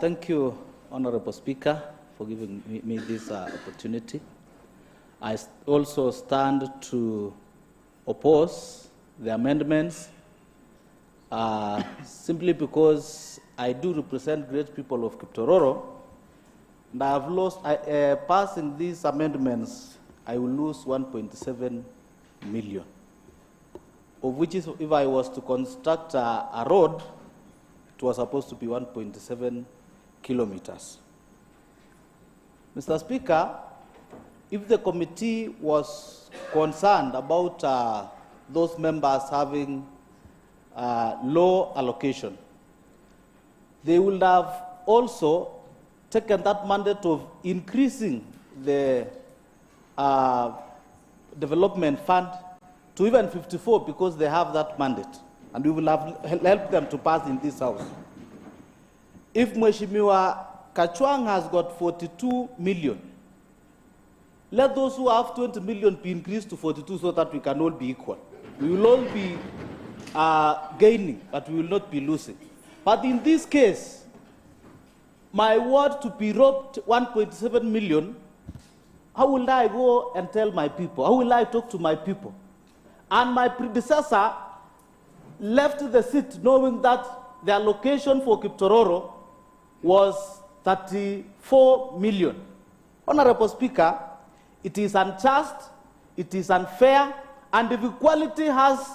Thank you, Honorable Speaker, for giving me this opportunity. I also stand to oppose the amendments simply because I do represent great people of Kiptororo, and I have lost, passing these amendments, I will lose 1.7 million, of which is, if I was to construct a road, it was supposed to be 1.7 kilometers. Mr. Speaker, if the committee was concerned about those members having low allocation, they would have also taken that mandate of increasing the development fund to even 54 because they have that mandate, and we will have helped them to pass in this house. If Mheshimiwa Kachwang has got 42 million, let those who have 20 million be increased to 42 so that we can all be equal. We will all be gaining, but we will not be losing. But in this case, my word to be robbed 1.7 million, how will I go and tell my people? How will I talk to my people? And my predecessor left the seat knowing that the allocation for Kiptororo was 34 million. Honorable Speaker, it is unjust, it is unfair, and if equality has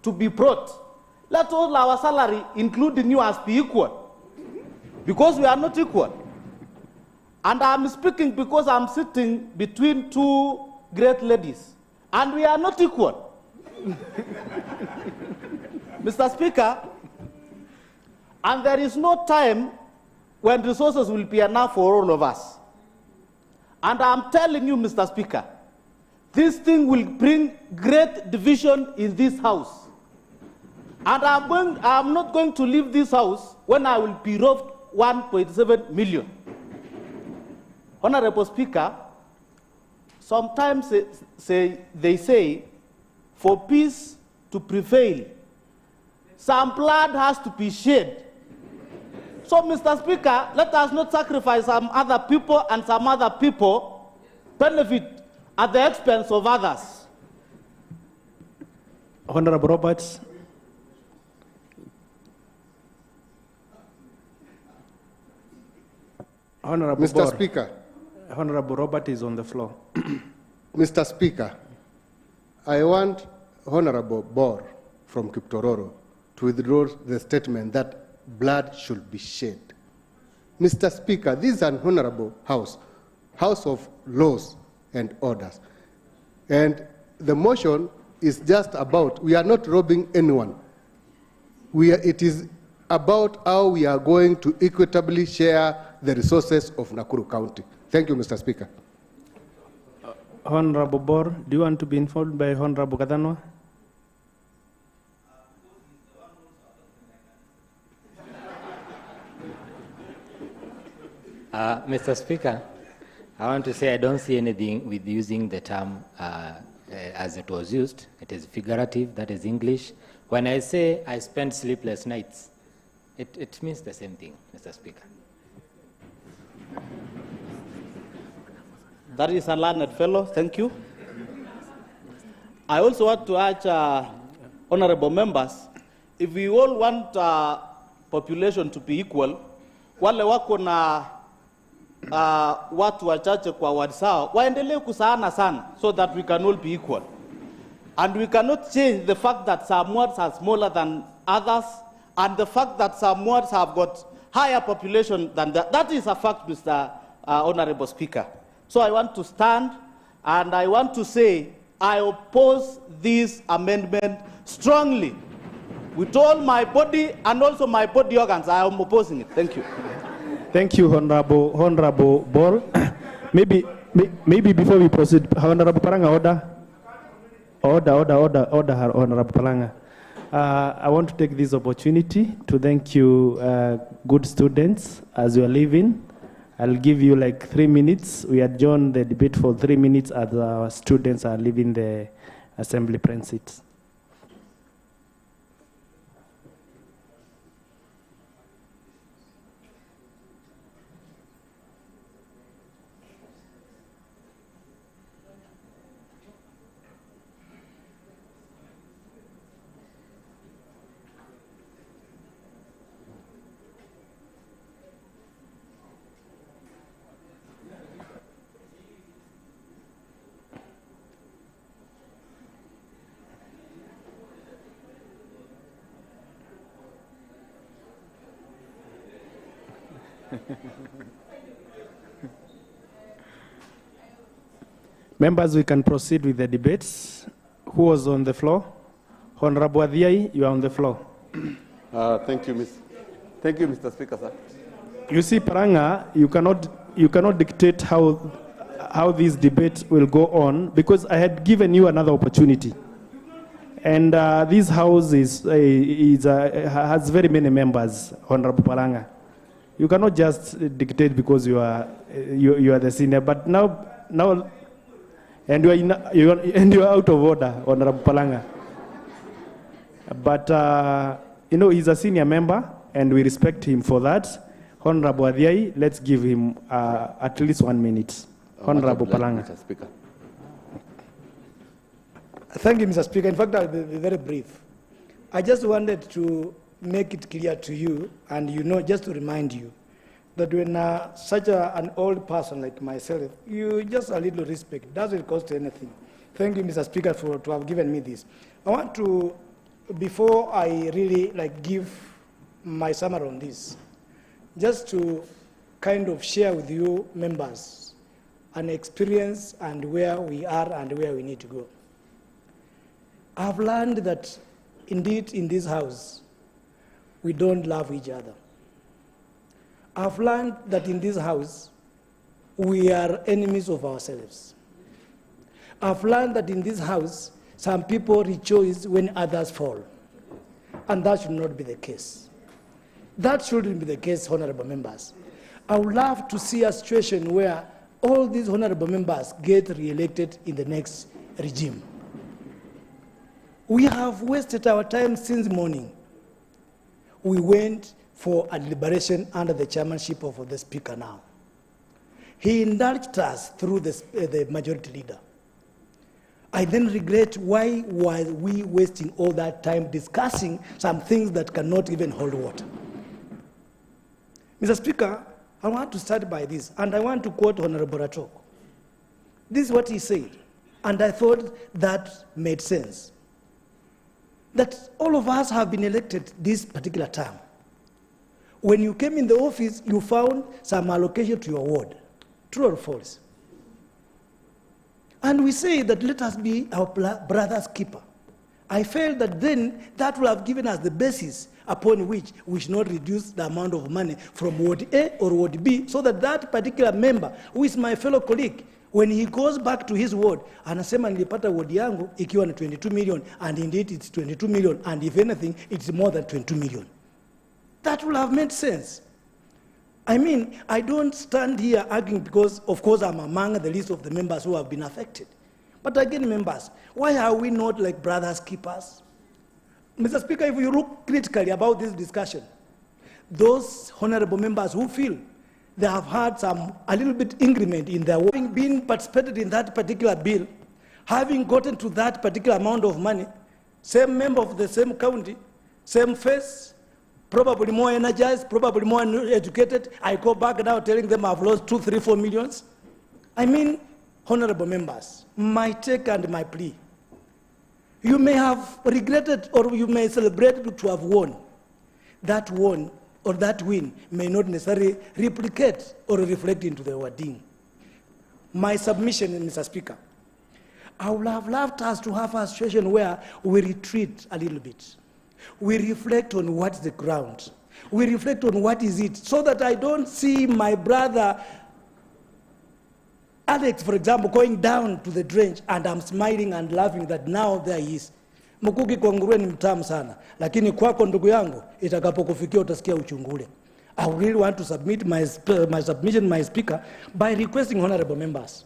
to be brought, let all our salary, including yours, be equal. Because we are not equal. And I'm speaking because I'm sitting between two great ladies, and we are not equal. Mr. Speaker, and there is no time when resources will be enough for all of us. And I'm telling you, Mr. Speaker, this thing will bring great division in this house. And I'm not going to leave this house when I will be robbed 1.7 million. Honorable Speaker, sometimes they say, for peace to prevail, some blood has to be shed. So, Mr. Speaker, let us not sacrifice some other people and some other people benefit at the expense of others. Honorable Roberts. Honorable Mr. Bor. Speaker. Honorable Robert is on the floor. Mr. Speaker, I want Honorable Bor from Kiptororo to withdraw the statement that blood should be shed. Mr. Speaker, this is an honorable house, house of laws and orders. And the motion is just about, we are not robbing anyone. It is about how we are going to equitably share the resources of Nakuru County. Thank you, Mr. Speaker. Honorable Bor, do you want to be informed by Honorable Kadanwa? Mr. Speaker, I want to say I don't see anything with using the term as it was used. It is figurative, that is English. When I say I spent sleepless nights, it means the same thing, Mr. Speaker. That is a learned fellow, thank you. I also want to urge honorable members, if we all want population to be equal, wale wako na watu wachache kwa wadi sawa, waendelee kusaana sana so that we can all be equal. And we cannot change the fact that some wards are smaller than others, and the fact that some wards have got higher population than that. That is a fact, Mr. Honorable Speaker. So I want to stand and I want to say I oppose this amendment strongly. with all my body and also my body organs. I am opposing it. Thank you. Thank you, Honorable Ball. maybe before we proceed, Honorable Paranga, order, Honorable Paranga. I want to take this opportunity to thank you, good students, as you are leaving. I'll give you like 3 minutes. We adjourn the debate for 3 minutes as our students are leaving the assembly premises. Members, we can proceed with the debates. Who was on the floor? Honorable Adhiai, you are on the floor. Thank you, Mr. Speaker, sir. You see, Paranga, you cannot dictate how this debate will go on, because I had given you another opportunity. And this house has very many members, Honorable Paranga. You cannot just dictate because you are the senior. But now, and you are out of order, Honorable Paranga. But he's a senior member, and we respect him for that. Honorable Adhiai, let's give him at least 1 minute. Honorable Paranga. Mr. Speaker. Thank you, Mr. Speaker. In fact, I'll be very brief. I just wanted to make it clear to you, and just to remind you, that when such an old person like myself, you just a little respect. It doesn't cost anything. Thank you, Mr. Speaker, to have given me this. I want to, before I really give my summary on this, just to kind of share with you members an experience and where we are and where we need to go. I've learned that indeed in this house, we don't love each other. I've learned that in this house, we are enemies of ourselves. I've learned that in this house, some people rejoice when others fall. And that should not be the case. That shouldn't be the case, honorable members. I would love to see a situation where all these honorable members get re-elected in the next regime. We have wasted our time since morning. We went for a deliberation under the chairmanship of the Speaker now. He indulged us through the majority leader. I then regret why were we wasting all that time discussing some things that cannot even hold water. Mr. Speaker, I want to start by this, and I want to quote Honorable Ratok. This is what he said, and I thought that made sense. That all of us have been elected this particular term. When you came in the office, you found some allocation to your ward. True or false? And we say that let us be our brother's keeper. I felt that then that would have given us the basis upon which we should not reduce the amount of money from Ward A or Ward B, so that that particular member, who is my fellow colleague, when he goes back to his ward, anasema nilipata ward yangu ikiwa na 22 million, and indeed it's 22 million, and if anything, it's more than 22 million. That will have made sense. I mean, I don't stand here arguing because, of course, I'm among the list of the members who have been affected. But again, members, why are we not like brothers keepers? Mr. Speaker, if you look critically about this discussion, those honorable members who feel they have had a little bit increment in their work, having been participated in that particular bill, having gotten to that particular amount of money, same member of the same county, same face, probably more energized, probably more educated. I go back now telling them I've lost 2, 3, 4 millions. I mean, honorable members, my take and my plea. You may have regretted or you may celebrate to have won. That won or that win may not necessarily replicate or reflect into the wording. My submission, Mr. Speaker, I would have loved us to have a situation where we retreat a little bit. We reflect on what's the ground. We reflect on what is it, so that I don't see my brother Alex, for example, going down to the trench and I'm smiling and laughing that now there he is. Mkuki kwa nguruwe ni mtamu sana, lakini kwako ndugu yangu itakapokufikia utasikia uchungule. I really want to submit my submission, my speaker, by requesting honorable members.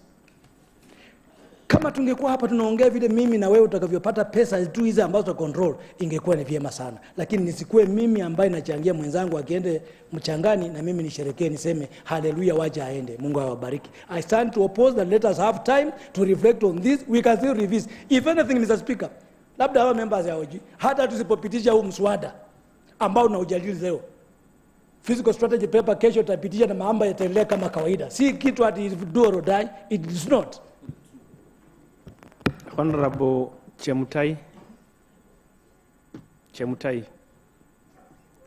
Kama tungekuwa hapa tunaongea vile mimi na wewe utakavyopata pesa tu hizi ambazo ta control, ingekuwa ni vyema sana. Lakini nisikuwe mimi ambaye nachangia mwenzangu akiende mchangani na mimi nisherekee niseme haleluya waje aende. Mungu awabariki. I stand to oppose that. Let us have time to reflect on this. We can still revisit. If anything, Mr. Speaker, labda hawa members ya hoji, hata tusipopitisha huu mswada ambao unaujadili leo, physical strategy paper kesho tutapitisha na mambo yataendelea kama kawaida. Si kitu ati do or die, it is not. Honorable Chemutai.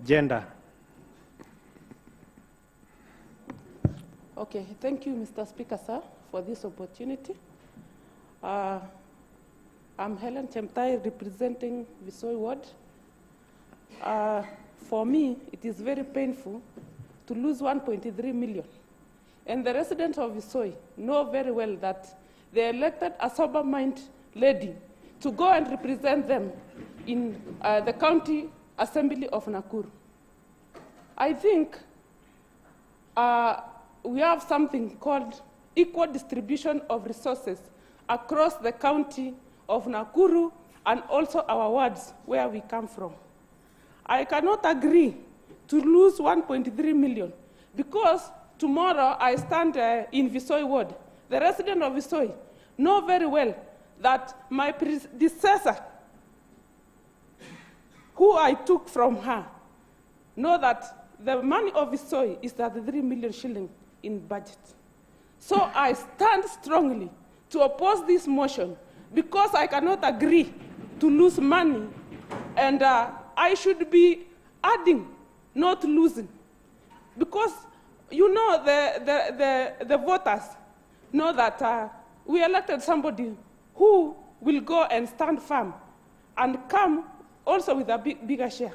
Gender. Okay, thank you, Mr. Speaker, sir, for this opportunity. I'm Helen Chemutai, representing Visoi Ward. For me, it is very painful to lose 1.3 million. And the residents of Visoi know very well that they elected a sober-minded lady to go and represent them in the County Assembly of Nakuru. I think we have something called equal distribution of resources across the county of Nakuru and also our wards where we come from. I cannot agree to lose 1.3 million because tomorrow I stand in Visoi Ward. The residents of Visoi know very well that my predecessor, who I took from her, know that the money of Visoi is 33 million shilling in budget. So I stand strongly to oppose this motion because I cannot agree to lose money, and I should be adding, not losing. Because you know the voters know that we elected somebody who will go and stand firm and come also with a bigger share.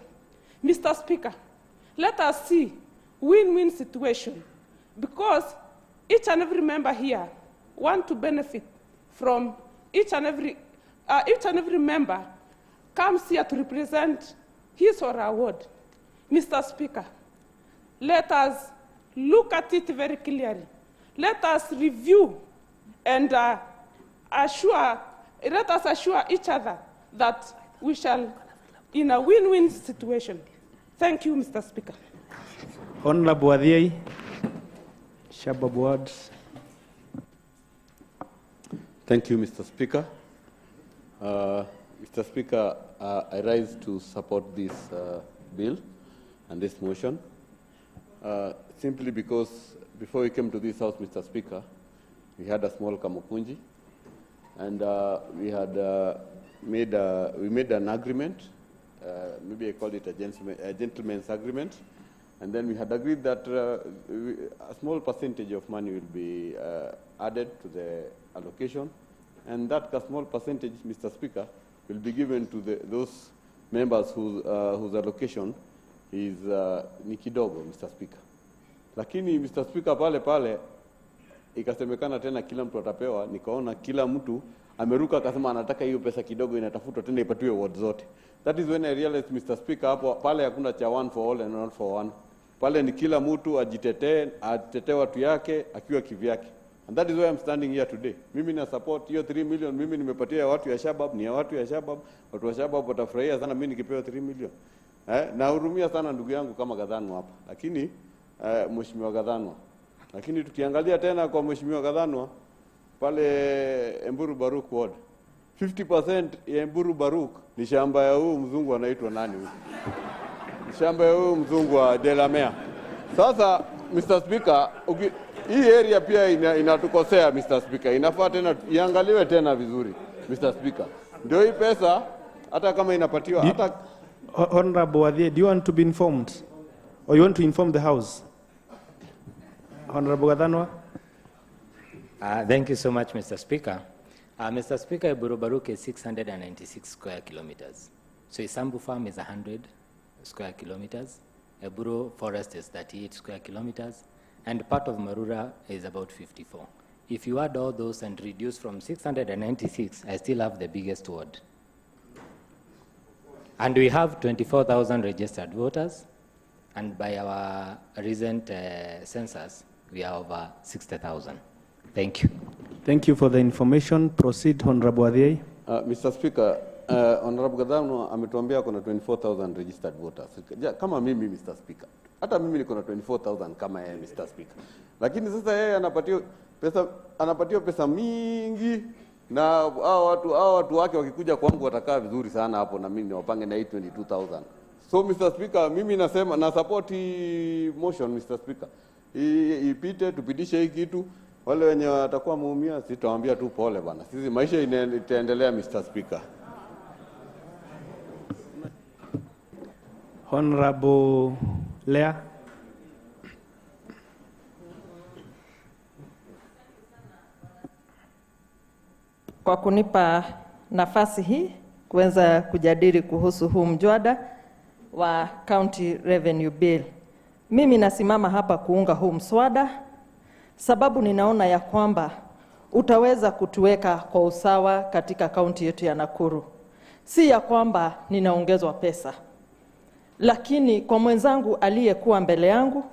Mr. Speaker, let us see win-win situation, because each and every member here want to benefit from each and every member comes here to represent his or her ward. Mr. Speaker, let us look at it very clearly. Let us review and let us assure each other that we shall in a win-win situation. Thank you, Mr. Speaker. Honorable Adhiei, Shabab Wards. Thank you, Mr. Speaker. Mr. Speaker, I rise to support this bill and this motion, simply because before we came to this house, Mr. Speaker, we had a small kamukunji, and we had made an agreement, maybe I call it a gentleman's agreement, and then we had agreed that a small percentage of money will be added to the allocation, and that small percentage, Mr. Speaker, will be given to those members whose allocation is ni kidogo, Mr. Speaker. Lakini Mr. Speaker, pale ikasemekana tena kila mtu atapewa, nikaona kila mtu ameruka akasema anataka hiyo pesa kidogo inatafutwa tena ipatiwe ward zote. That is when I realized, Mr. Speaker, hapo pale hakuna cha one for all and not for one. Pale ni kila mtu atetee watu yake akiwa kivyake. And that is why I'm standing here today. Mimi na support hiyo 3 million, mimi nimepatia watu ya Shabab, ni ya watu ya Shabab. Watu wa Shabab watafurahia sana mimi nikipewa 3 million. Nahurumia sana ndugu yangu kama Gadhanwa hapa. Lakini Mheshimiwa Gadhanwa. Lakini tukiangalia tena kwa Mheshimiwa Gadhanwa pale Emburu Baruk ward, 50% ya Emburu Baruk ni shamba ya huyu mzungu anaitwa nani huyu? Shamba ya huyu mzungu wa Delamere. Sasa Mr. Speaker, hii area pia inatukosea Mr. Speaker. Inafaa tena iangaliwe tena vizuri Mr. Speaker. Ndio hii pesa hata kama inapatiwa hata Honorable Adhiei, do you want to be informed or you want to inform the house? Honorable Gadhanwa. Thank you so much, Mr. Speaker. Mr. Speaker, Emburu Baruk is 696 square kilometers. So Isambu Farm is 100 square kilometers, Eburo Forest is 38 square kilometers, and part of Marura is about 54. If you add all those and reduce from 696, I still have the biggest ward. And we have 24,000 registered voters, and by our recent census, we are over 60,000. Thank you. Thank you for the information. Proceed, Honorable Adhiei. Mr. Speaker, Honorable Gadhano ametuambia kuna 24,000 registered voters. Kama mimi, Mr. Speaker, hata mimi niko na 24,000 kama yeye, Mr. Speaker. Lakini sasa yeye anapatiwa pesa mingi, na hao watu wake wakikuja kwangu watakaa vizuri sana hapo, na mimi niwapange na 22,000. So Mr. Speaker, mimi nasema na support motion, Mr. Speaker. Ipite, tupitishe hii kitu. Wale wenye watakuwa muumia, sitawaambia tu pole bana. Sisi maisha itaendelea, Mr. Speaker. Honorable Lea. Kwa kunipa nafasi hii kuweza kujadili kuhusu huu mjwada wa County Revenue Bill. Mimi nasimama hapa kuunga huu mswada, sababu ninaona ya kwamba utaweza kutuweka kwa usawa katika kaunti yetu ya Nakuru. Si ya kwamba ninaongezwa pesa, lakini kwa mwenzangu aliyekuwa mbele yangu,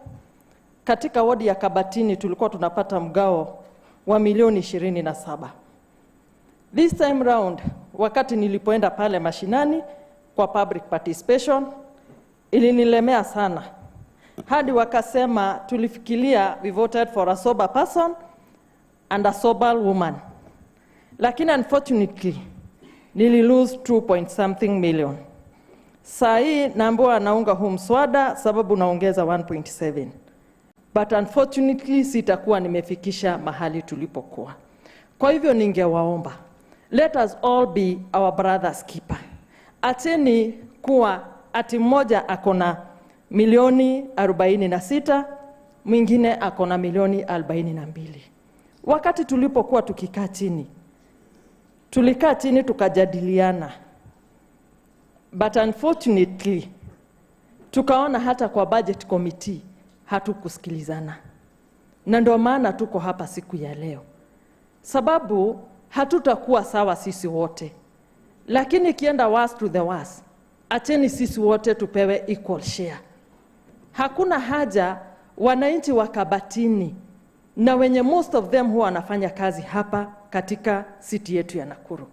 katika wadi ya Kabatini tulikuwa tunapata mgao wa milioni 27. This time round, wakati nilipoenda pale mashinani kwa public participation, ilinilemea sana. Hadi wakasema tulifikiria we voted for a sober person and a sober woman. Lakini unfortunately, nili lose 2 million. Saa hii naambiwa naunga huu mswada sababu naongeza 1.7. But unfortunately sitakuwa nimefikisha mahali tulipokuwa. Kwa hivyo ningewaomba, let us all be our brother's keeper. Acheni kuwa ati mmoja akona milioni 46, mwingine akona milioni 42. Wakati tulipokuwa tukikaa chini, tulikaa chini tukajadiliana. But unfortunately, tukaona hata kwa budget committee hatukusikilizana. Na ndio maana tuko hapa siku ya leo. Sababu hatutakuwa sawa sisi wote. Lakini kienda worst to the worst, acheni sisi wote tupewe equal share. Hakuna haja wananchi wa Kabatini na wenye most of them huwa wanafanya kazi hapa katika city yetu ya Nakuru.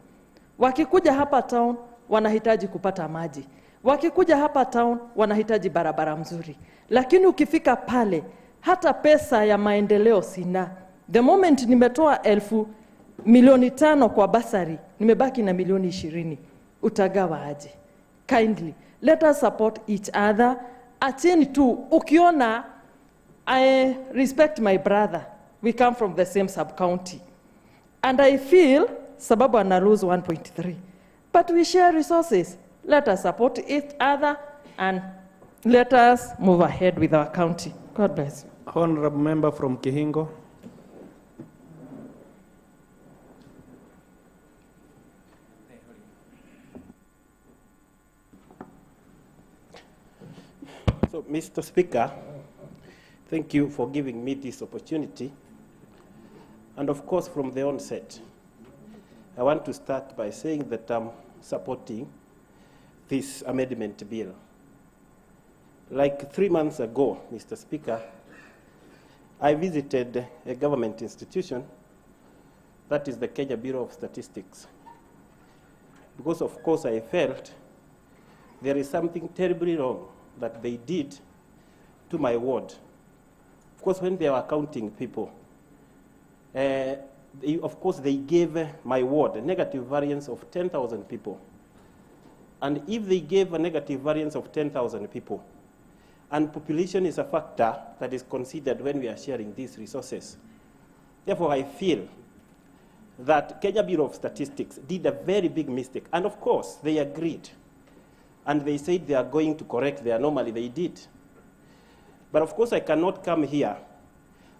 Wakikuja hapa town wanahitaji kupata maji. Wakikuja hapa town wanahitaji barabara mzuri. Lakini ukifika pale hata pesa ya maendeleo sina. The moment nimetoa 500,000 kwa basari, nimebaki na milioni 20. Utagawa aje? Kindly, let us support each other. Acheni tu, ukiona, I respect my brother. We come from the same sub-county. And I feel, sababu ana lose 1.3. But we share resources. Let us support each other and let us move ahead with our county. God bless you. Honorable member from Kihingo. So, Mr. Speaker, thank you for giving me this opportunity. And of course, from the onset, I want to start by saying that I'm supporting this amendment bill. Like 3 months ago, Mr. Speaker, I visited a government institution, that is the Kenya Bureau of Statistics. Because of course I felt there is something terribly wrong that they did to my ward. Of course, when they were counting people, of course they gave my ward a negative variance of 10,000 people. And if they gave a negative variance of 10,000 people, and population is a factor that is considered when we are sharing these resources, therefore I feel that Kenya Bureau of Statistics did a very big mistake. And of course, they agreed. And they said they are going to correct the anomaly. They did. But of course, I cannot come here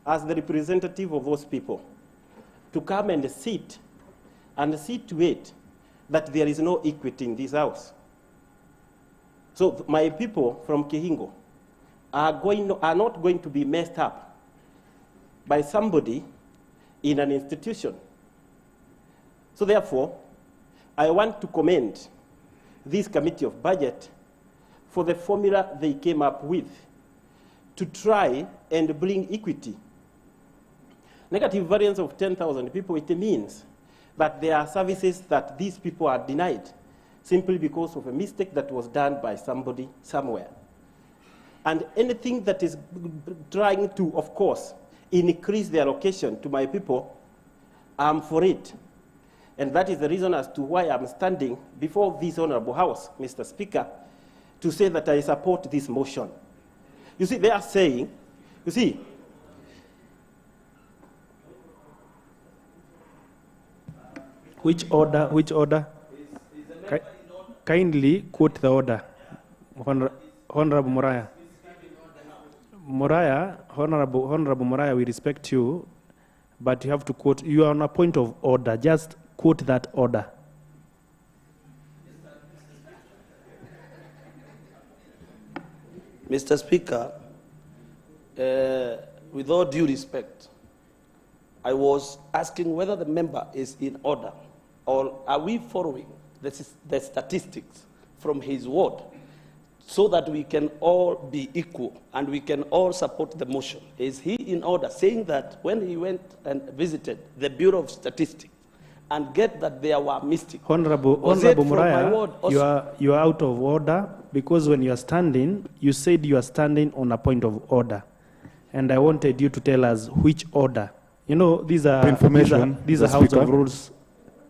as the representative of those people to come and see to it that there is no equity in this house. So my people from Kihingo are not going to be messed up by somebody in an institution. So therefore, I want to commend this Committee of Budget for the formula they came up with to try and bring equity. Negative variance of 10,000 people, it means that there are services that these people are denied simply because of a mistake that was done by somebody somewhere. And anything that is trying to, of course, increase the allocation to my people, I'm for it. And that is the reason as to why I'm standing before this Honorable House, Mr. Speaker, to say that I support this motion. You see, they are saying, you see, which order? Kindly quote the order. Honorable Muraya. Honorable Muraya, we respect you, but you have to quote, you are on a point of order. Just quote that order. Mr. Speaker, with all due respect, I was asking whether the member is in order, or are we following the statistics from his ward so that we can all be equal and we can all support the motion? Is he in order, saying that when he went and visited the Bureau of Statistics and get that there were mistakes? Honorable Muraya, you are out of order, because when you are standing, you said you are standing on a point of order. And I wanted you to tell us which order. You know, these are these are House of Rules.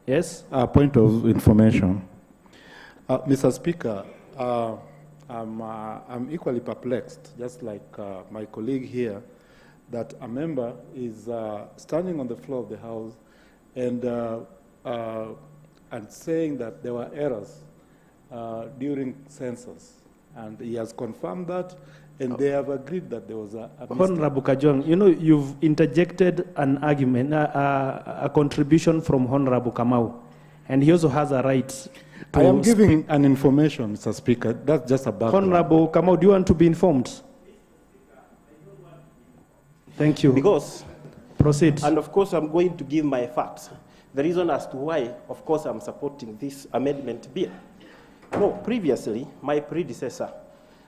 Yes? Point of information. Mr. Speaker, I'm equally perplexed, just like my colleague here, that a member is standing on the floor of the House and saying that there were errors during census. And he has confirmed that, and they have agreed that there was a mistake. Honorable Kajong, you know, you've interjected an argument, a contribution from Honorable Kamau, and he also has a right to I am giving an information, Mr. Speaker. That's just a background. Honorable Kamau, do you want to be informed? Thank you. Because, proceed. And of course, I'm going to give my facts. The reason as to why, of course, I'm supporting this amendment bill. No, previously, my predecessor,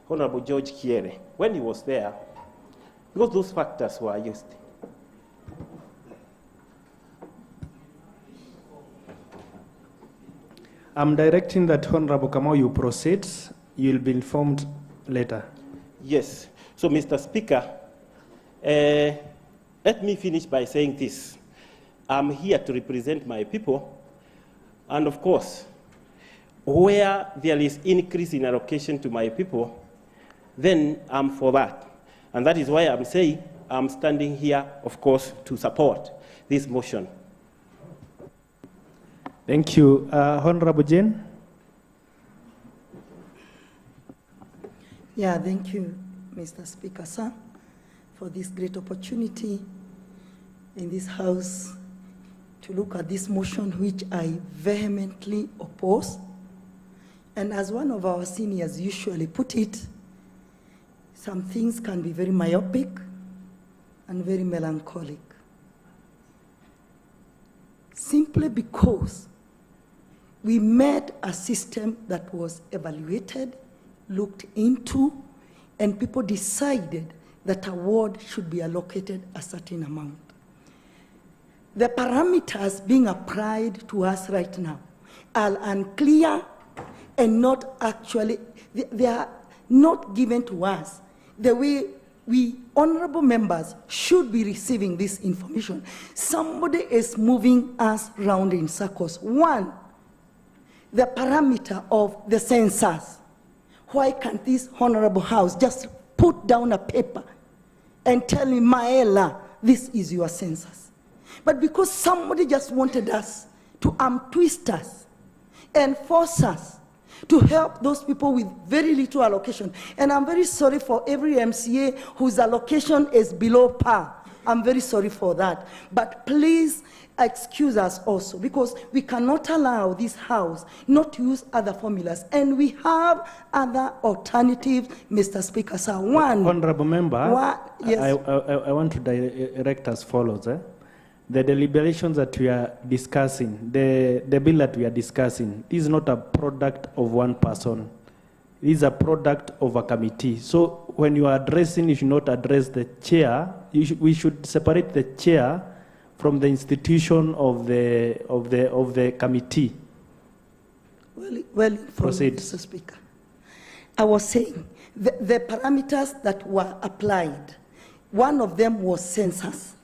Honorable George Kiere, when he was there, because those factors were used. I'm directing that Honorable Kamau, you proceed. You'll be informed later. Yes. So, Mr. Speaker, let me finish by saying this. I'm here to represent my people, and of course, where there is increase in allocation to my people, then I'm for that. And that is why I'm saying I'm standing here, of course, to support this motion. Thank you. Honorable Jane? Yeah, thank you, Mr. Speaker, sir, for this great opportunity in this House to look at this motion, which I vehemently oppose. And as one of our seniors usually put it, some things can be very myopic and very melancholic. Simply because we made a system that was evaluated, looked into, and people decided that a ward should be allocated a certain amount. The parameters being applied to us right now are unclear and not actually, they are not given to us the way we honorable members should be receiving this information. Somebody is moving us round in circles. One, the parameter of the census. Why can't this honorable House just put down a paper and tell me, Maela, this is your census? But because somebody just wanted us to twist us and force us to help those people with very little allocation. And I'm very sorry for every MCA whose allocation is below par. I'm very sorry for that. But please excuse us also, because we cannot allow this house not to use other formulas. And we have other alternatives, Mr. Speaker. Sir, one. Honorable Member, yes. I want to direct as follows. The deliberations that we are discussing, the bill that we are discussing, is not a product of one person. It is a product of a committee. So when you are addressing, you should not address the chair. We should separate the chair from the institution of the committee. Well, proceed, Mr. Speaker. I was saying the parameters that were applied, one of them was census.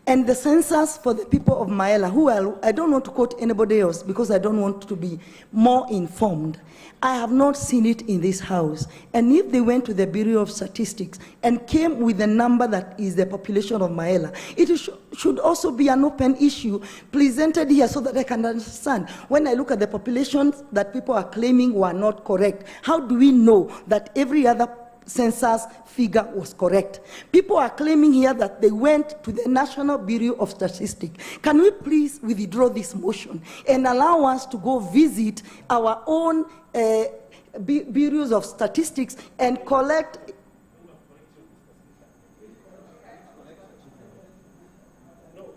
And the census for the people of Maela, who I don't want to quote anybody else because I don't want to be more informed. I have not seen it in this house. And if they went to the Bureau of Statistics and came with a number that is the population of Maela, it should also be an open issue presented here so that I can understand. When I look at the populations that people are claiming were not correct, how do we know that every other census figure was correct? People are claiming here that they went to the National Bureau of Statistics. Can we please withdraw this motion and allow us to go visit our own bureaus of statistics and collect?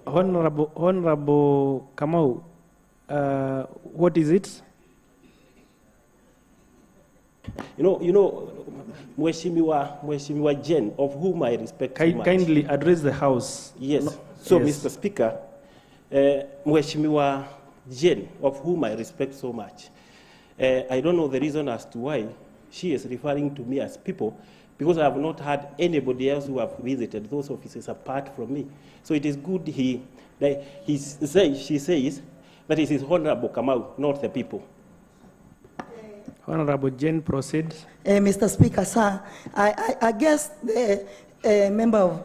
Honorable Kamau, what is it? You know, Mheshimiwa Jen, of whom I respect so much. Kindly address the House. Yes. No, so, yes. Mr. Speaker, Mheshimiwa Jen, of whom I respect so much, I don't know the reason as to why she is referring to me as people, because I have not had anybody else who have visited those offices apart from me. So it is good she says that it is Honorable Kamau, not the people. Honorable Jane, proceed. Mr. Speaker, sir, I guess the member of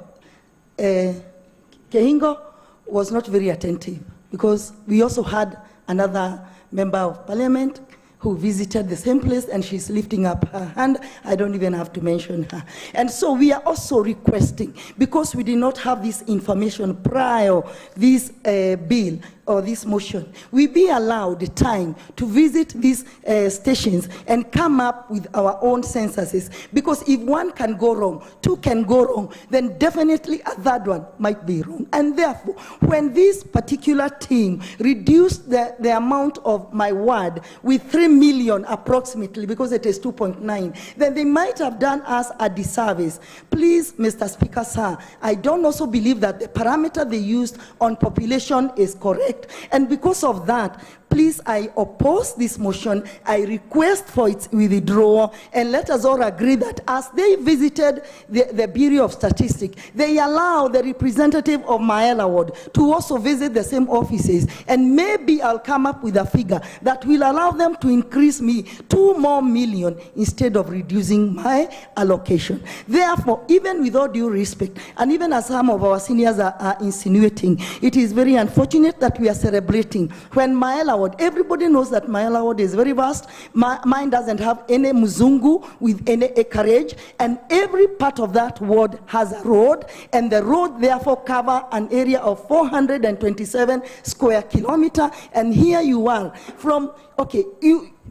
Kehingo was not very attentive, because we also had another member of parliament who visited the same place, and she's lifting up her hand. I don't even have to mention her. And so we are also requesting, because we did not have this information prior this bill or this motion, we be allowed the time to visit these stations and come up with our own censuses. Because if one can go wrong, two can go wrong, then definitely a third one might be wrong. And therefore, when this particular team reduced the amount of my ward with 3 million approximately, because it is 2.9, then they might have done us a disservice. Please, Mr. Speaker, sir, I don't also believe that the parameter they used on population is correct. And because of that, please, I oppose this motion. I request for its withdrawal, and let us all agree that as they visited the Bureau of Statistics, they allow the representative of Maela Ward to also visit the same offices, and maybe I'll come up with a figure that will allow them to increase me 2 more million instead of reducing my allocation. Therefore, even with all due respect, and even as some of our seniors are insinuating, it is very unfortunate that we are celebrating when Maela Ward, everybody knows that Maela Ward is very vast. Mine doesn't have any muzungu with any acreage, and every part of that ward has a road, and the road therefore cover an area of 427 square kilometer. And here you are from, okay,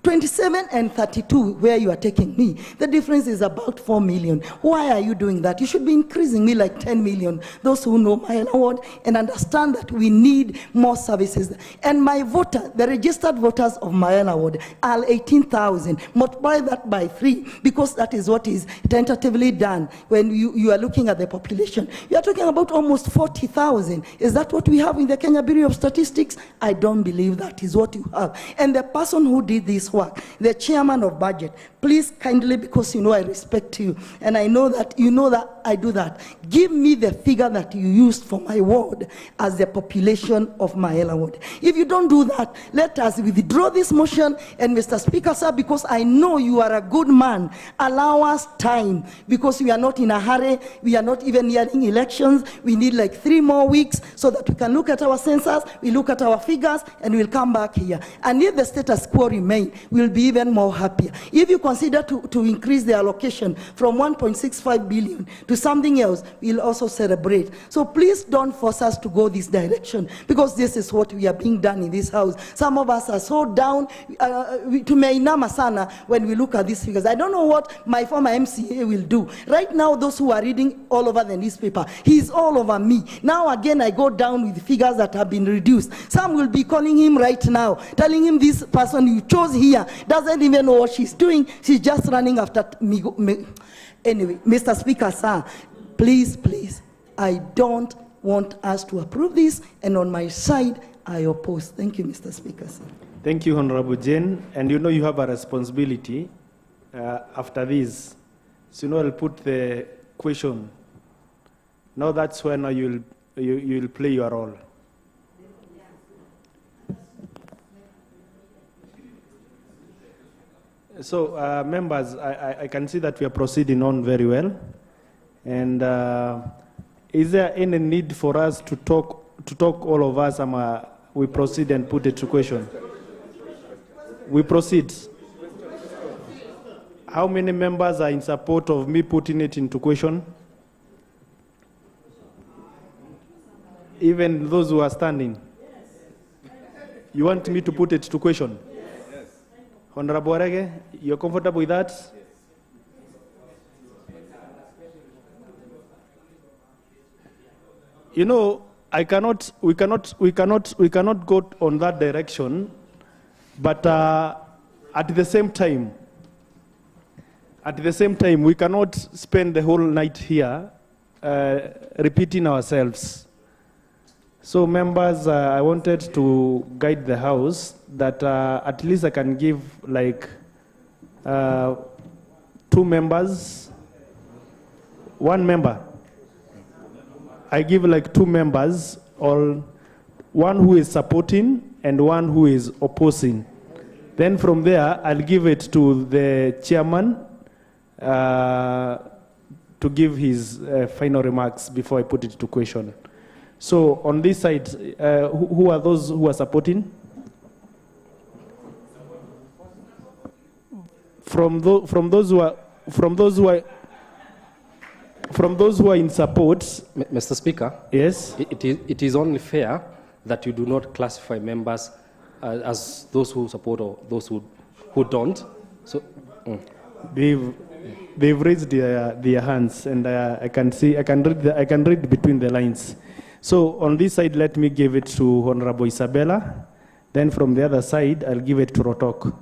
27 and 32, where you are taking me, the difference is about 4 million. Why are you doing that? You should be increasing me like 10 million. Those who know my ward and understand that we need more services. And my voter, the registered voters of Maela Ward are 18,000. Multiply that by 3, because that is what is tentatively done when you are looking at the population. You are talking about almost 40,000. Is that what we have in the Kenya Bureau of Statistics? I don't believe that is what you have. And the person who did this work, the chairman of budget, please kindly, because you know I respect you, and I know that you know that I do that, give me the figure that you used for my ward as the population of Maela Ward. If you don't do that, let us withdraw this motion. And Mr. Speaker, sir, because I know you are a good man, allow us time, because we are not in a hurry. We are not even nearing elections. We need like 3 more weeks so that we can look at our census, we look at our figures, and we'll come back here. And if the status quo remain, we'll be even more happier. If you consider to increase the allocation from 1.65 billion to something else, we'll also celebrate. So please don't force us to go this direction, because this is what we are being done in this house. Some of us are so down, tumeinama sana when we look at these figures. I don't know what my former MCA will do. Right now, those who are reading all over the newspaper, he's all over me. Now again, I go down with figures that have been reduced. Some will be calling him right now, telling him this person you chose here doesn't even know what she's doing. She's just running after me. Anyway, Mr. Speaker, sir, please, I don't want us to approve this, and on my side, I oppose. Thank you, Mr. Speaker, sir. Thank you, Honorable Jane. And you know you have a responsibility after this. So you know I'll put the question. Now that's when you'll play your role. So, members, I can see that we are proceeding on very well. And is there any need for us to talk all of us, we proceed and put it to question? We proceed. How many members are in support of me putting it into question? Even those who are standing? You want me to put it to question? Honorable Orege, you're comfortable with that? You know, we cannot go on that direction, but at the same time, we cannot spend the whole night here repeating ourselves. So members, I wanted to guide the House that at least I can give like 2 members, 1 member. I give like 2 members, or 1 who is supporting and 1 who is opposing. Then from there, I'll give it to the chairman to give his final remarks before I put it to question. So on this side, who are those who are supporting? From those who are in support. Mr. Speaker. Yes. It is only fair that you do not classify members as those who support or those who don't. So they've raised their hands, and I can read between the lines. So on this side, let me give it to Honorable Isabella. Then from the other side, I'll give it to Rotok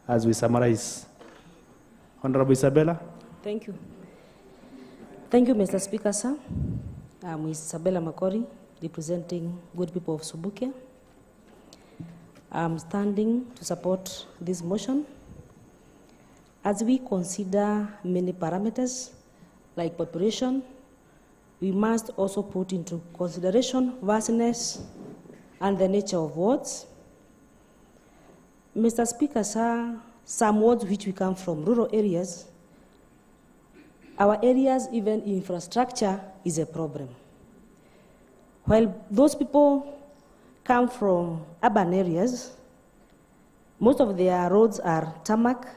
as we summarize. Honorable Isabella. Thank you. Thank you, Mr. Speaker, sir. I'm Isabella Makori, representing good people of Subukia. I'm standing to support this motion. As we consider many parameters, like population, we must also put into consideration vastness and the nature of wards. Mr. Speaker, sir, some wards which we come from rural areas, our areas, even infrastructure, is a problem. While those people come from urban areas, most of their roads are tarmac.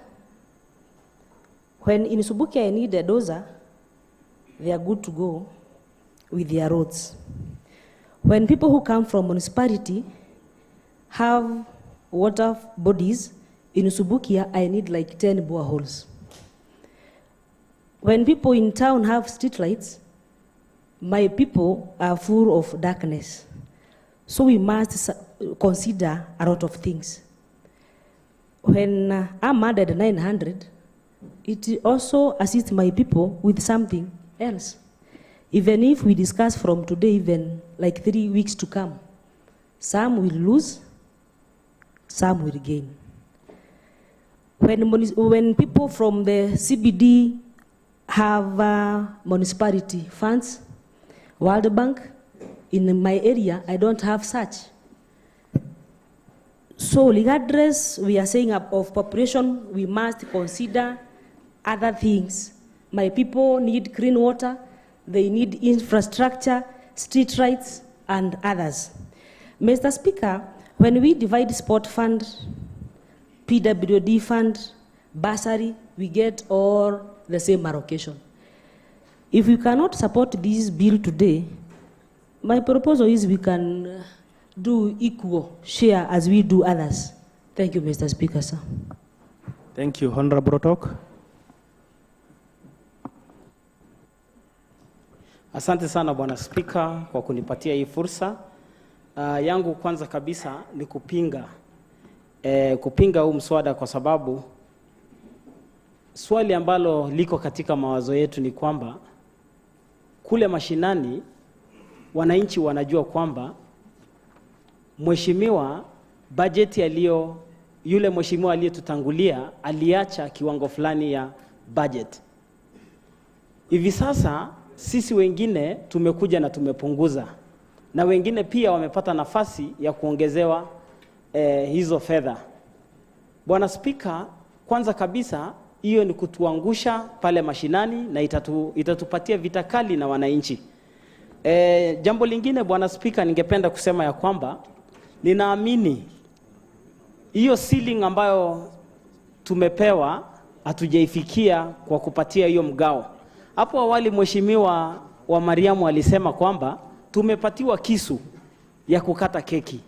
When in Subukia I need a dozer, they are good to go with their roads. When people who come from municipality have water bodies, in Subukia I need like 10 boreholes. When people in town have streetlights, my people are full of darkness. So we must consider a lot of things. When I'm added 900, it also assists my people with something else. Even if we discuss from today, even like 3 weeks to come, some will lose, some will gain. When people from the CBD have municipality funds, World Bank, in my area, I don't have such. So regardless, we are saying of population, we must consider other things. My people need clean water, they need infrastructure, street lights, and others. Mr. Speaker, when we divide sport fund, PWD fund, bursary, we get all the same allocation. If we cannot support this bill today, my proposal is we can do equal share as we do others. Thank you, Mr. Speaker, sir. Thank you. Honorable Brotok. Asante sana Bwana Spika kwa kunipatia hii fursa. Yangu kwanza kabisa ni kupinga huu mswada kwa sababu swali ambalo liko katika mawazo yetu ni kwamba kule mashinani wananchi wanajua kwamba mheshimiwa bajeti yule mheshimiwa aliyetutangulia aliacha kiwango fulani ya budget. Hivi sasa sisi wengine tumekuja na tumepunguza, na wengine pia wamepata nafasi ya kuongezewa hizo fedha. Bwana Spika, kwanza kabisa hiyo ni kutuangusha pale mashinani na itatupatia vita kali na wananchi. Jambo lingine Bwana Spika, ningependa kusema ya kwamba ninaamini hiyo ceiling ambayo tumepewa hatujaifikia kwa kupatia hiyo mgao. Hapo awali mheshimiwa wa Mariamu alisema kwamba tumepatiwa kisu ya kukata keki.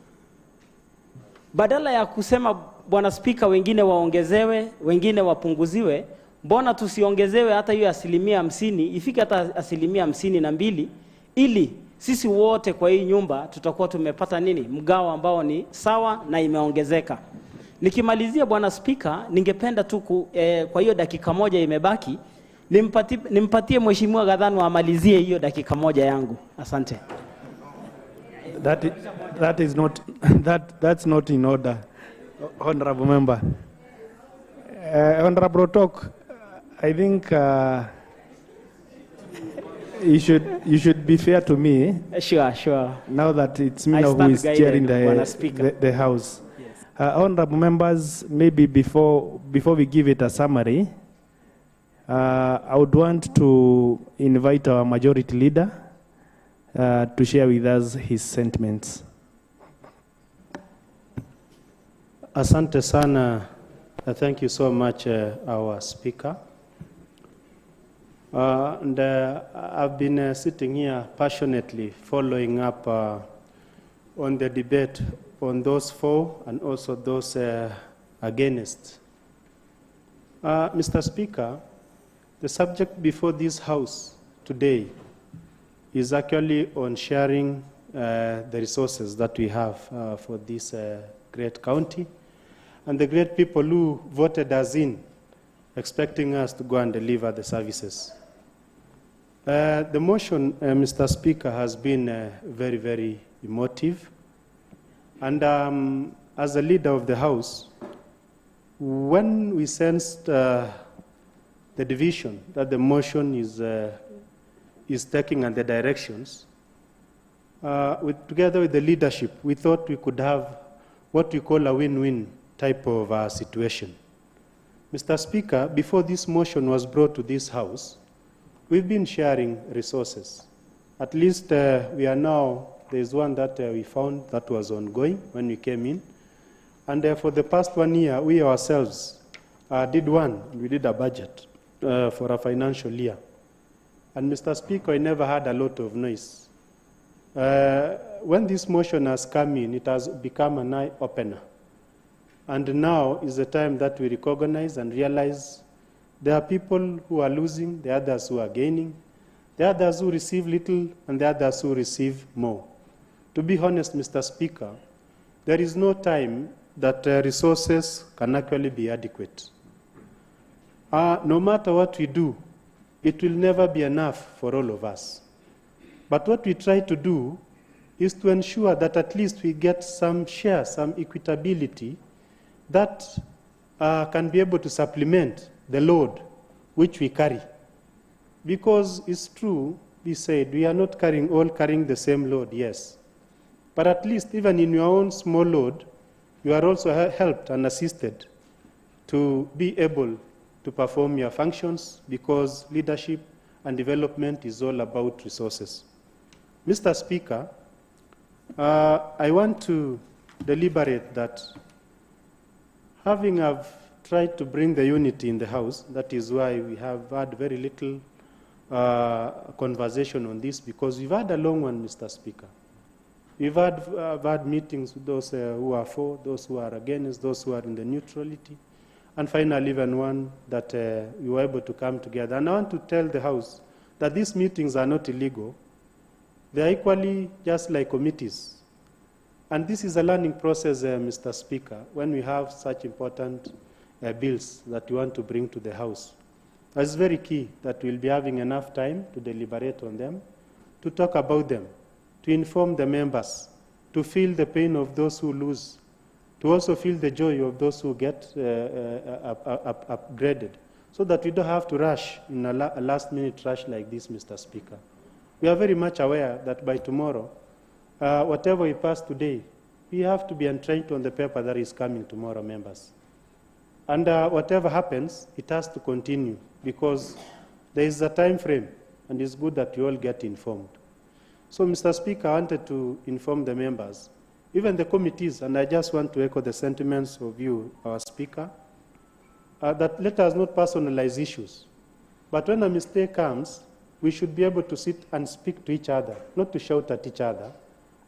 Badala ya kusema Bwana Spika wengine waongezewe, wengine wapunguziwe, mbona tusiongezewe hata hiyo 50%, ifike hata 52%, ili sisi wote kwa hii nyumba tutakuwa tumepata nini? Mgao ambao ni sawa na imeongezeka. Nikimalizia Bwana Spika, ningependa tu kwa hiyo dakika moja imebaki, nimpatie mheshimiwa Gathanu amalizie hiyo dakika moja yangu. Asante. That's not in order, honorable member. Honorable Talk, I think you should be fair to me. Sure. Now that it's me who is chairing the House. Yes. Honorable members, maybe before we give it a summary, I would want to invite our majority leader to share with us his sentiments. Asante sana. Thank you so much, our speaker. And I've been sitting here passionately following up on the debate on those for and also those against. Mr. Speaker, the subject before this House today is actually on sharing the resources that we have for this great county and the great people who voted us in, expecting us to go and deliver the services. The motion, Mr. Speaker, has been very, very emotive. And as a leader of the House, when we sensed the division that the motion is taking and the directions, together with the leadership, we thought we could have what we call a win-win type of situation. Mr. Speaker, before this motion was brought to this House, we've been sharing resources. At least we are now, there's one that we found that was ongoing when we came in. And for the past 1 year, we ourselves did one. We did a budget for a financial year. And Mr. Speaker, I never had a lot of noise. When this motion has come in, it has become an eye-opener. And now is the time that we recognize and realize there are people who are losing, there are others who are gaining, there are others who receive little, and there are others who receive more. To be honest, Mr. Speaker, there is no time that resources can actually be adequate. No matter what we do, it will never be enough for all of us. But what we try to do is to ensure that at least we get some share, some equitability that can be able to supplement the load which we carry. Because it's true, we said, we are not all carrying the same load, yes. But at least even in your own small load, you are also helped and assisted to be able to perform your functions, because leadership and development is all about resources. Mr. Speaker, I want to deliberate that having have tried to bring the unity in the House, that is why we have had very little conversation on this, because we've had a long one, Mr. Speaker. We've had meetings with those who are for, those who are against, those who are in the neutrality, and finally even one that we were able to come together. And I want to tell the House that these meetings are not illegal. They are equally just like committees. And this is a learning process, Mr. Speaker, when we have such important bills that we want to bring to the House. It's very key that we'll be having enough time to deliberate on them, to talk about them, to inform the members, to feel the pain of those who lose, to also feel the joy of those who get upgraded, so that we don't have to rush in a last-minute rush like this, Mr. Speaker. We are very much aware that by tomorrow, whatever we pass today, we have to be entrenched on the paper that is coming tomorrow, members. And whatever happens, it has to continue, because there is a time frame, and it's good that you all get informed. So, Mr. Speaker, I wanted to inform the members, even the committees, and I just want to echo the sentiments of you, our Speaker, that let us not personalize issues. But when a mistake comes, we should be able to sit and speak to each other, not to shout at each other,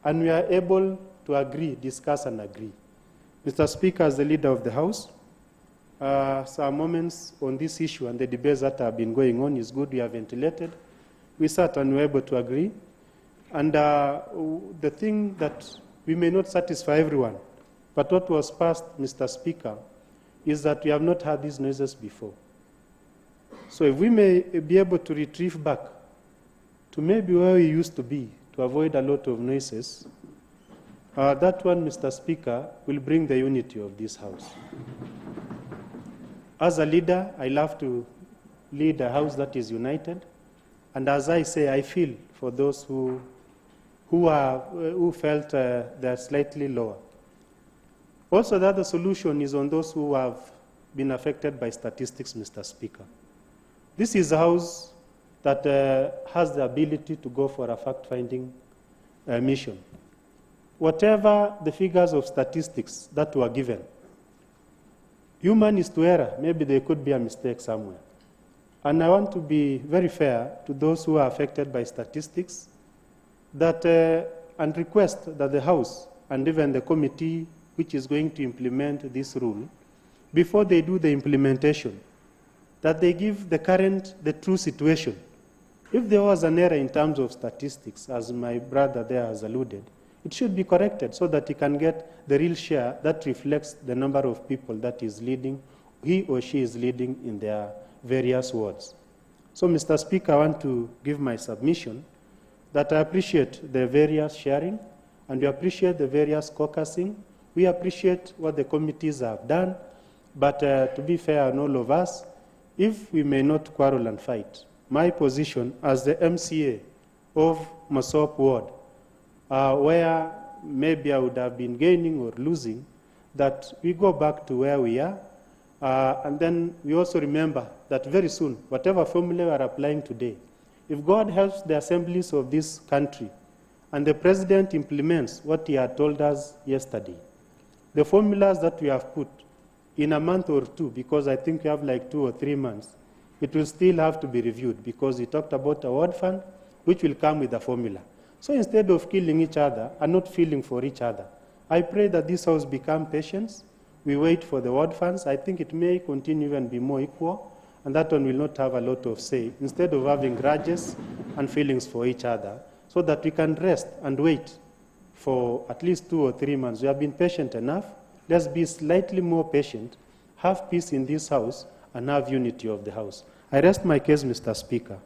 and we are able to agree, discuss and agree. Mr. Speaker, as the leader of the House, some moments on this issue and the debates that have been going on is good. We have ventilated. We sat and we were able to agree. And the thing that we may not satisfy everyone, but what was passed, Mr. Speaker, is that we have not had these noises before. So if we may be able to retrieve back to maybe where we used to be, to avoid a lot of noises, that one, Mr. Speaker, will bring the unity of this House. As a leader, I love to lead a House that is united. And as I say, I feel for those who felt they're slightly lower. Also, the other solution is on those who have been affected by statistics, Mr. Speaker. This is a House that has the ability to go for a fact-finding mission. Whatever the figures of statistics that were given, human is to error. Maybe there could be a mistake somewhere. And I want to be very fair to those who are affected by statistics and request that the House and even the committee which is going to implement this rule, before they do the implementation, that they give the true situation. If there was an error in terms of statistics, as my brother there has alluded, it should be corrected so that he can get the real share that reflects the number of people that is leading, he or she is leading in their various wards. So, Mr. Speaker, I want to give my submission that I appreciate the various sharing, and we appreciate the various caucusing. We appreciate what the committees have done, but to be fair on all of us, if we may not quarrel and fight, my position as the MCA of Masop Ward, where maybe I would have been gaining or losing, that we go back to where we are, and then we also remember that very soon, whatever formula we are applying today, if God helps the assemblies of this country and the President implements what he had told us yesterday, the formulas that we have put in a month or two, because I think we have like 2 or 3 months, it will still have to be reviewed, because we talked about a ward fund, which will come with a formula. So instead of killing each other and not feeling for each other, I pray that this House become patient. We wait for the ward funds. I think it may continue and be more equal, and that one will not have a lot of say, instead of having grudges and feelings for each other, so that we can rest and wait for at least 2 or 3 months. We have been patient enough. Let's be slightly more patient, have peace in this House, and have unity of the House. I rest my case, Mr. Speaker.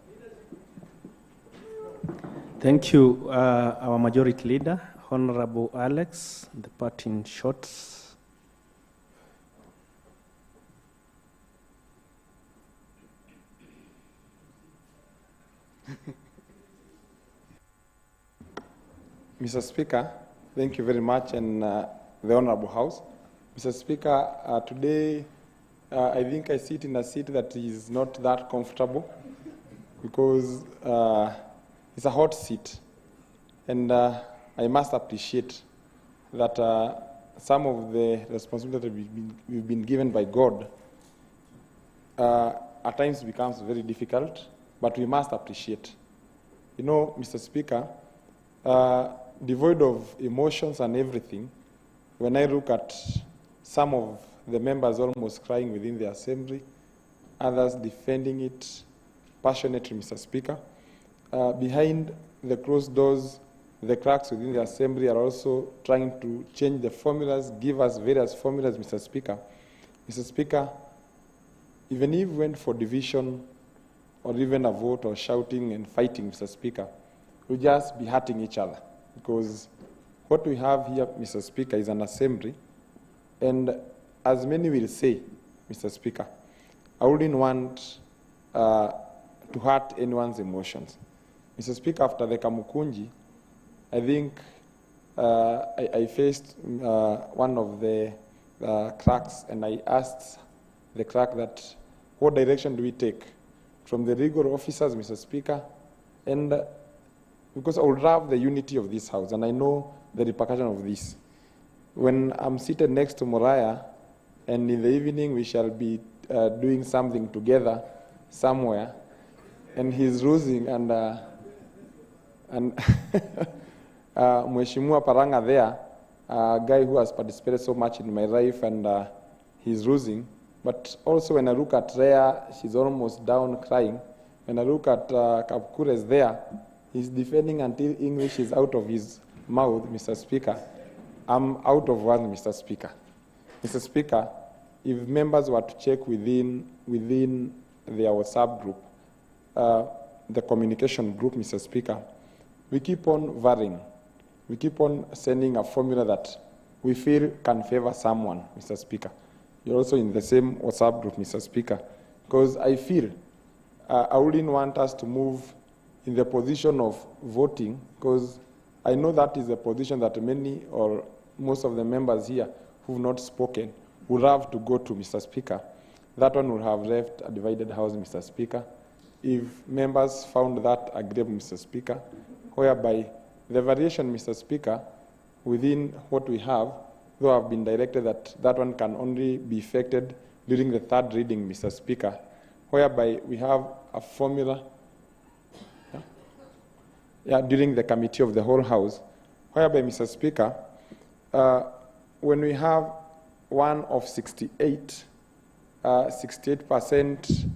Thank you, our Majority Leader, Honorable Alex, the parting shots. Mr. Speaker, thank you very much, and the Honorable House. Mr. Speaker, today I think I sit in a seat that is not that comfortable, because it's a hot seat, and I must appreciate that some of the responsibility that we've been given by God at times becomes very difficult, but we must appreciate. You know, Mr. Speaker, devoid of emotions and everything, when I look at some of the members almost crying within the assembly, others defending it passionately, Mr. Speaker, behind the closed doors, the clerks within the assembly are also trying to change the formulas, give us various formulas, Mr. Speaker. Mr. Speaker, even if we went for division or even a vote or shouting and fighting, Mr. Speaker, we'll just be hurting each other. Because what we have here, Mr. Speaker, is an assembly. And as many will say, Mr. Speaker, I wouldn't want to hurt anyone's emotions. Mr. Speaker, after the Kamukunji, I think I faced one of the clerks, and I asked the clerk that, what direction do we take from the legal officers, Mr. Speaker? And because I would love the unity of this House, and I know the repercussion of this. When I'm seated next to Moriah, and in the evening we shall be doing something together somewhere, and he's losing, and Mheshimiwa Paranga there, a guy who has participated so much in my life, and he's losing. But also when I look at Rhea, she's almost down crying. When I look at Kapkures there, he's defending until English is out of his mouth, Mr. Speaker. I'm out of words, Mr. Speaker. Mr. Speaker, if members were to check within their WhatsApp group, the communication group, Mr. Speaker, we keep on varying. We keep on sending a formula that we feel can favor someone, Mr. Speaker. You're also in the same WhatsApp group, Mr. Speaker, because I feel I wouldn't want us to move in the position of voting, because I know that is the position that many or most of the members here who have not spoken would have to go to, Mr. Speaker. That one would have left a divided House, Mr. Speaker. If members found that agreeable, Mr. Speaker, whereby the variation, Mr. Speaker, within what we have, though I've been directed that that one can only be effected during the third reading, Mr. Speaker, whereby we have a formula during the committee of the whole House, whereby, Mr. Speaker, when we have one of 68, 68%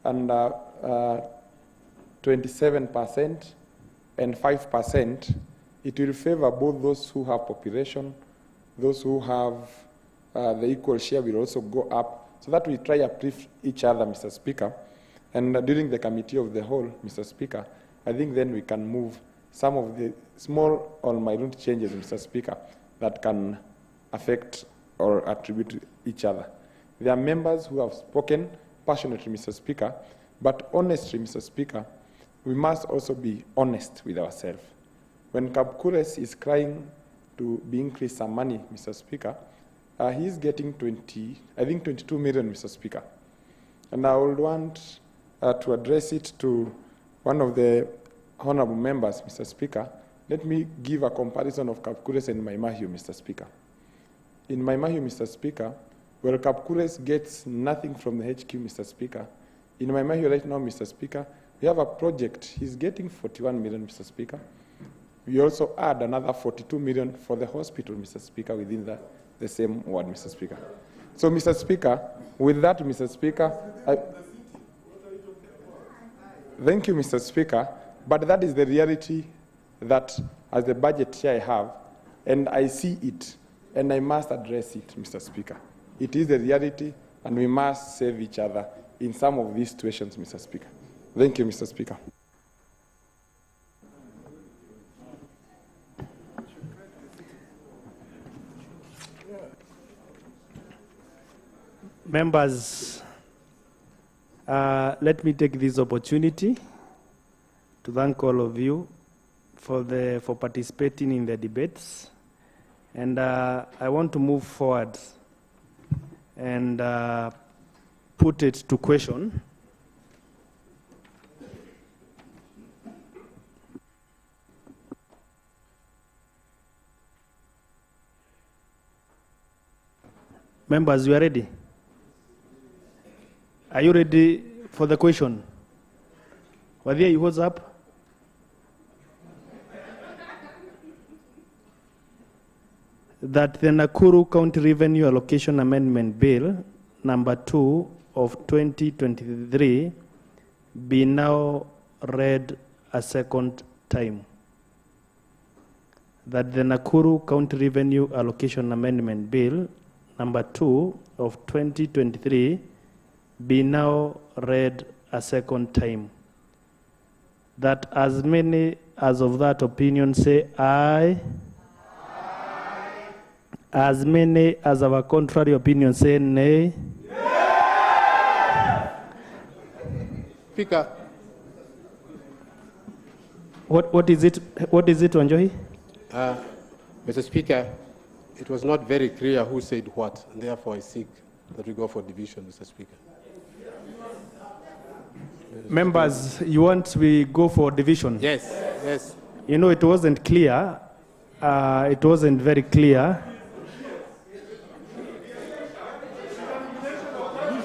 and 27% and 5%, it will favor both those who have population, those who have the equal share will also go up, so that we try to uplift each other, Mr. Speaker. And during the committee of the whole, Mr. Speaker, I think then we can move some of the small or minute changes, Mr. Speaker, that can affect or attribute to each other. There are members who have spoken passionately, Mr. Speaker, but honestly, Mr. Speaker, we must also be honest with ourselves. When Kapkures is crying to be increased some money, Mr. Speaker, he's getting 22 million, Mr. Speaker. And I would want to address it to one of the honorable members, Mr. Speaker. Let me give a comparison of Kapkures and Maimahiu, Mr. Speaker. In Maimahiu, Mr. Speaker, where Kapkures gets nothing from the HQ, Mr. Speaker, in Maimahiu right now, Mr. Speaker, we have a project. He's getting 41 million, Mr. Speaker. We also add another 42 million for the hospital, Mr. Speaker, within the same ward, Mr. Speaker. So, Mr. Speaker, with that, Mr. Speaker, thank you, Mr. Speaker, but that is the reality that as the budget here I have, and I see it, and I must address it, Mr. Speaker. It is the reality, and we must save each other in some of these situations, Mr. Speaker. Thank you, Mr. Speaker. Members, let me take this opportunity to thank all of you for participating in the debates. And I want to move forward and put it to question. Members, you are ready? Are you ready for the question? Wadhia, you what's up? That the Nakuru County Revenue Allocation Amendment Bill number 2 of 2023 be now read a second time. That the Nakuru County Revenue Allocation Amendment Bill number 2 of 2023 be now read a second time. That as many as of that opinion say aye. As many as our contrary opinion say nay. Speaker. What is it? What is it, Wanjohi? Mr. Speaker, it was not very clear who said what, and therefore I seek that we go for division, Mr. Speaker. Members, you want we go for division? Yes, yes. You know, it wasn't clear. It wasn't very clear.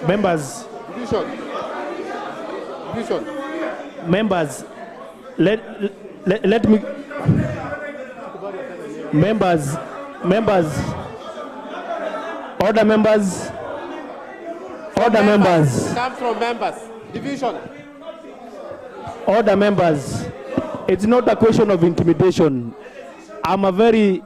Members. Division. Division. Members, let me. Members, order members, order members. Come from members. Division. Order members. It's not a question of intimidation. I'm a very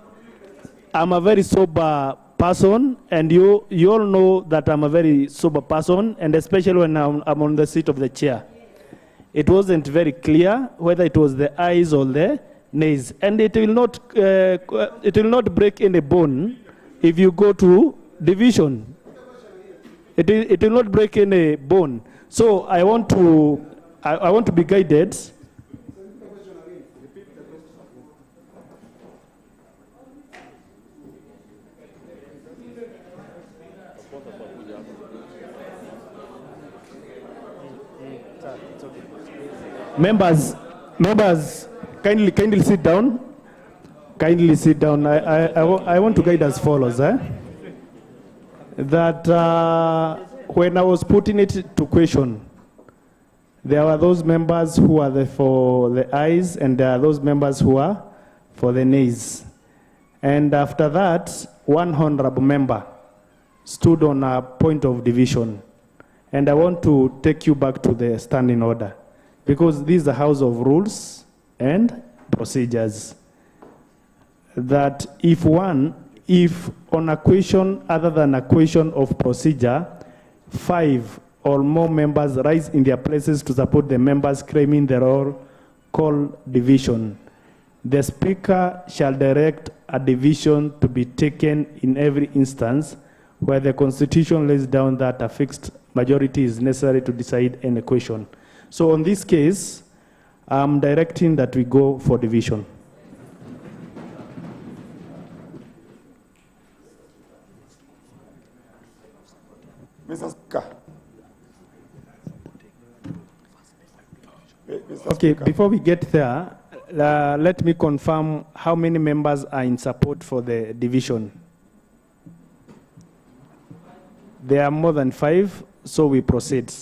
sober person, and you all know that I'm a very sober person, and especially when I'm on the seat of the chair. It wasn't very clear whether it was the ayes or the nays, and it will not break any bone if you go to division. It will not break any bone. So I want to be guided. Members, kindly sit down. Kindly sit down. I want to guide as follows. That when I was putting it to question, there were those members who are for the ayes, and there are those members who are for the nays. And after that, one honorable member stood on a point of division. And I want to take you back to the standing order, because this is a house of rules and procedures. That if on a question other than a question of procedure, 5 or more members rise in their places to support the members claiming the roll call division, the Speaker shall direct a division to be taken in every instance where the Constitution lays down that a fixed majority is necessary to decide any question. So on this case, I'm directing that we go for division. Mr. Speaker. Okay, before we get there, let me confirm how many members are in support for the division. There are more than 5, so we proceed.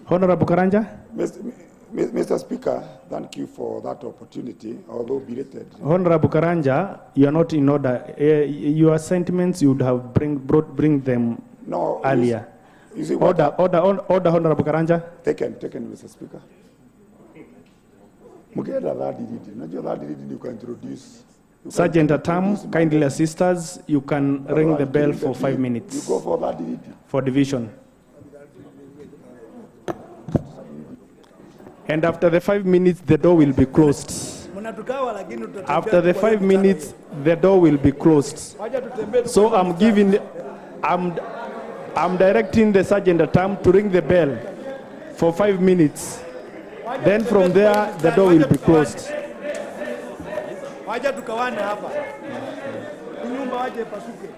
Honorable Karanja? Mr. Speaker, thank you for that opportunity, although belated. Honorable Karanja, you are not in order. Your sentiments, you would have bring them earlier. You see order, Honorable Karanja. Taken, Mr. Speaker. You can introduce. Sergeant Atam, kindly assist us. You can ring the bell for 5 minutes. You go for that for division. And after the 5 minutes, the door will be closed. After the 5 minutes, the door will be closed. So I'm directing the Sergeant Atam to ring the bell for 5 minutes. Then from there, the door will be closed. Waja tukawane hapa. Nyumba waje pasuke.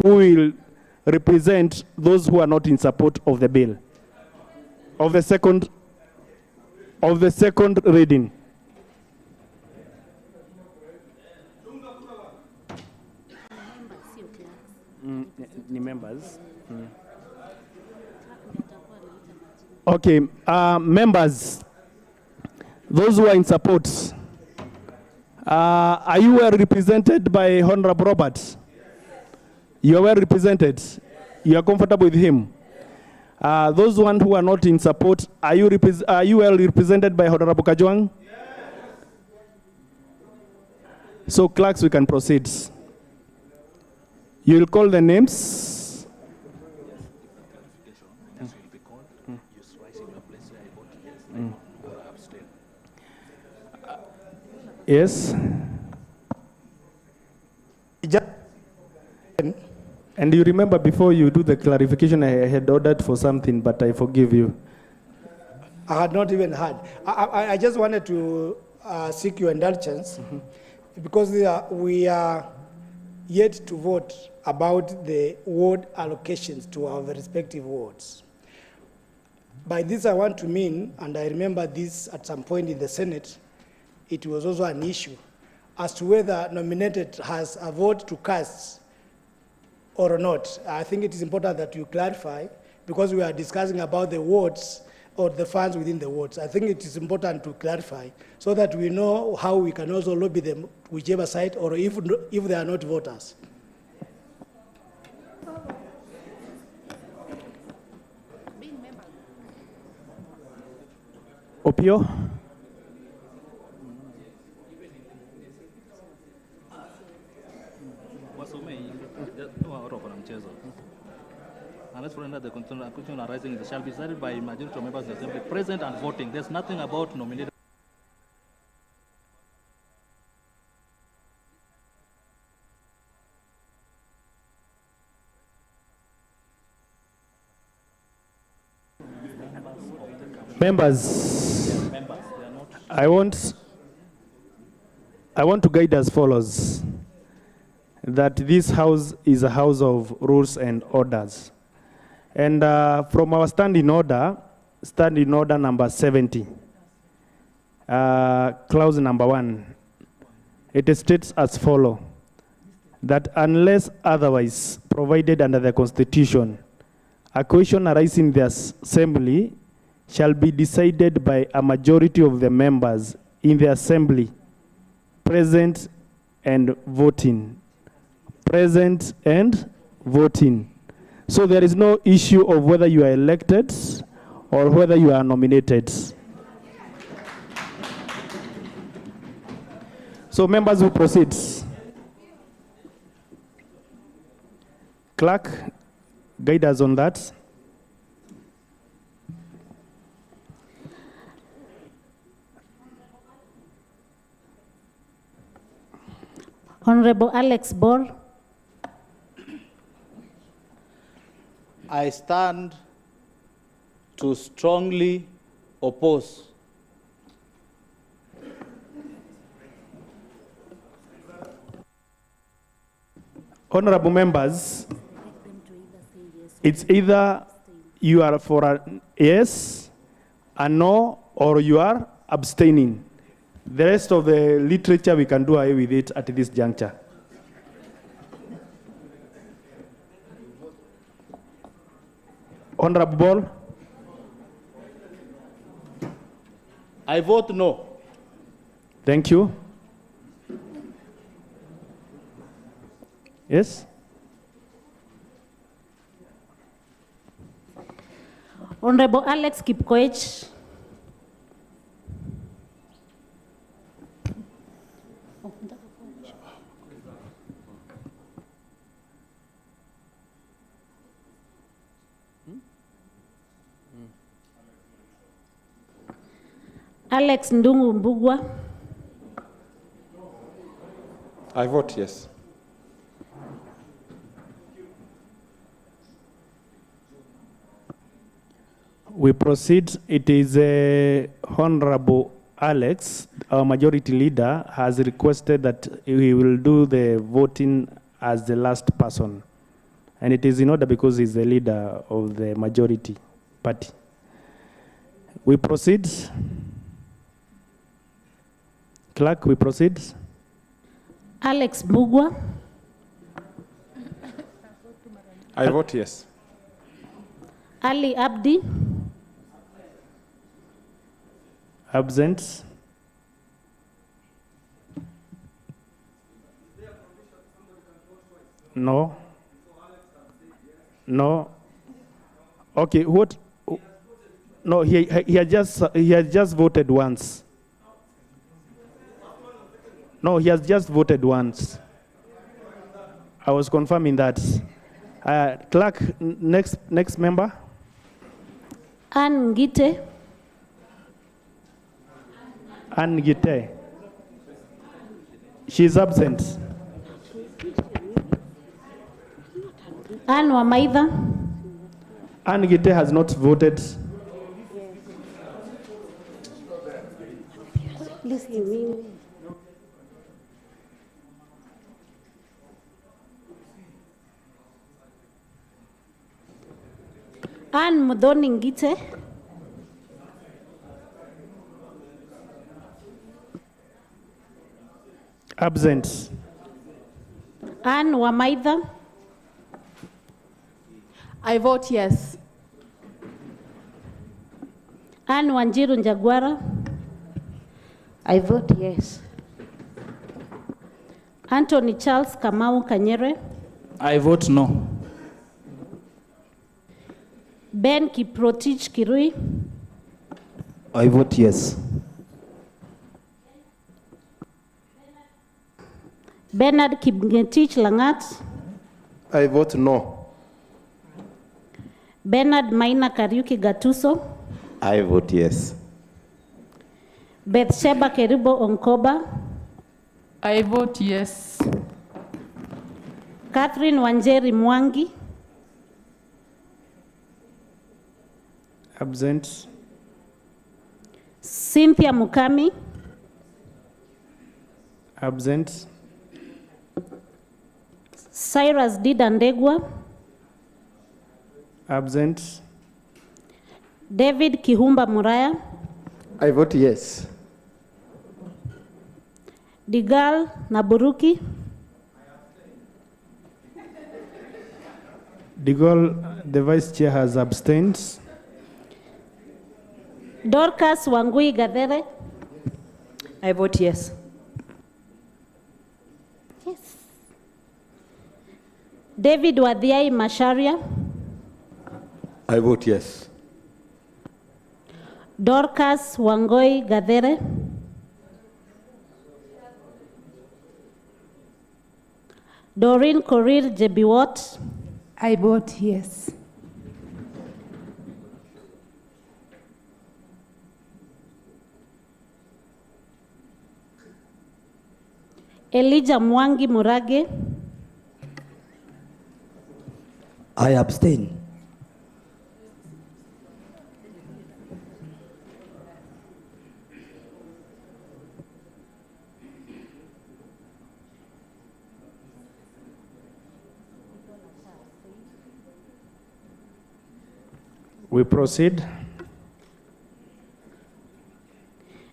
who will represent those who are not in support of the bill, of the second reading. Ni members. Okay, members, those who are in support, are you well represented by Honorable Robert? You are well represented. You are comfortable with him. Those ones who are not in support, are you well represented by Honorable Kajwang? Yes. So clerks, we can proceed. You will call the names. Yes. And you remember before you do the clarification, I had ordered for something, but I forgive you. I had not even heard. I just wanted to seek your indulgence because we are yet to vote about the ward allocations to our respective wards. By this I want to mean, and I remember this at some point in the Senate, it was also an issue as to whether nominated has a vote to cast or not. I think it is important that you clarify because we are discussing about the wards or the funds within the wards. I think it is important to clarify so that we know how we can also lobby them whichever side or if they are not voters. Opio? Unless the constitution arising, it shall be decided by majority of members of the assembly present and voting. There's nothing about nominated. Members, I want to guide as follows, that this house is a house of rules and orders. And from our standing order number 70, clause number 1, it states as follows, that unless otherwise provided under the Constitution, a question arising in the Assembly shall be decided by a majority of the members in the Assembly, present and voting. Present and voting. So there is no issue of whether you are elected or whether you are nominated. So members will proceed. Clerk, guide us on that. Honorable Alex Ball. I stand to strongly oppose. Honorable members, it's either you are for a yes, a no, or you are abstaining. The rest of the literature, we can do away with it at this juncture. Honorable Ball. I vote no. Thank you. Yes? Honorable Alex Kipkoech. Alex Ndungu Mbugwa. I vote yes. We proceed. It is Honorable Alex, our majority leader, has requested that he will do the voting as the last person. And it is in order because he's the leader of the majority party. We proceed. Clerk, we proceed. Alex Mbugua. I vote yes. Ali Abdi. Absent. No. No. Okay, what? No, he has just voted once. No, he has just voted once. I was confirming that. Clerk, next member. Ann Ngite. Ann Ngite. She's absent. Ann Wamaitha. Ann Ngite has not voted. Ann Mudhoni Ngite. Absent. Ann Wamaitha. I vote yes. Ann Wanjiru Njagwara. I vote yes. Anthony Charles Kamau Kanyere. I vote no. Ben Kiprotich Kirui. I vote yes. Bernard Kipngetich Langat. I vote no. Bernard Maina Kariuki Gatuso. I vote yes. Bethsheba Keribo Onkoba. I vote yes. Catherine Wanjeri Mwangi. Absent. Cynthia Mukami. Absent. Cyrus Didandegwa. Absent. David Kihumba Muraya. I vote yes. Digal Naburuki. The vice chair has abstained. Dorcas Wangui Gadere. I vote yes. Yes. David Wadhiai Masharia. I vote yes. Dorcas Wangoi Gadere. Doreen Korir Jebiwot. I vote yes. Elijah Mwangi Murage. I abstain. We proceed.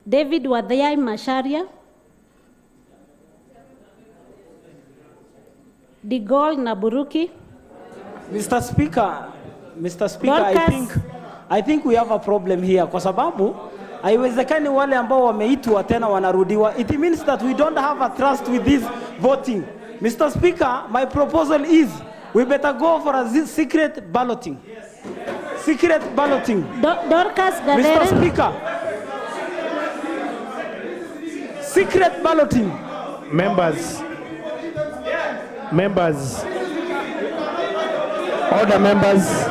David Wadhiai Masharia. Digol Naburuki. Mr. Speaker, I think we have a problem here kwa sababu haiwezekani wale ambao wameitwa tena wanarudiwa. It means that we don't have a trust with this voting. Mr. Speaker, my proposal is we better go for a secret balloting. Secret balloting. Dorcas Gadere. Mr. Speaker, secret balloting. Members. Order members.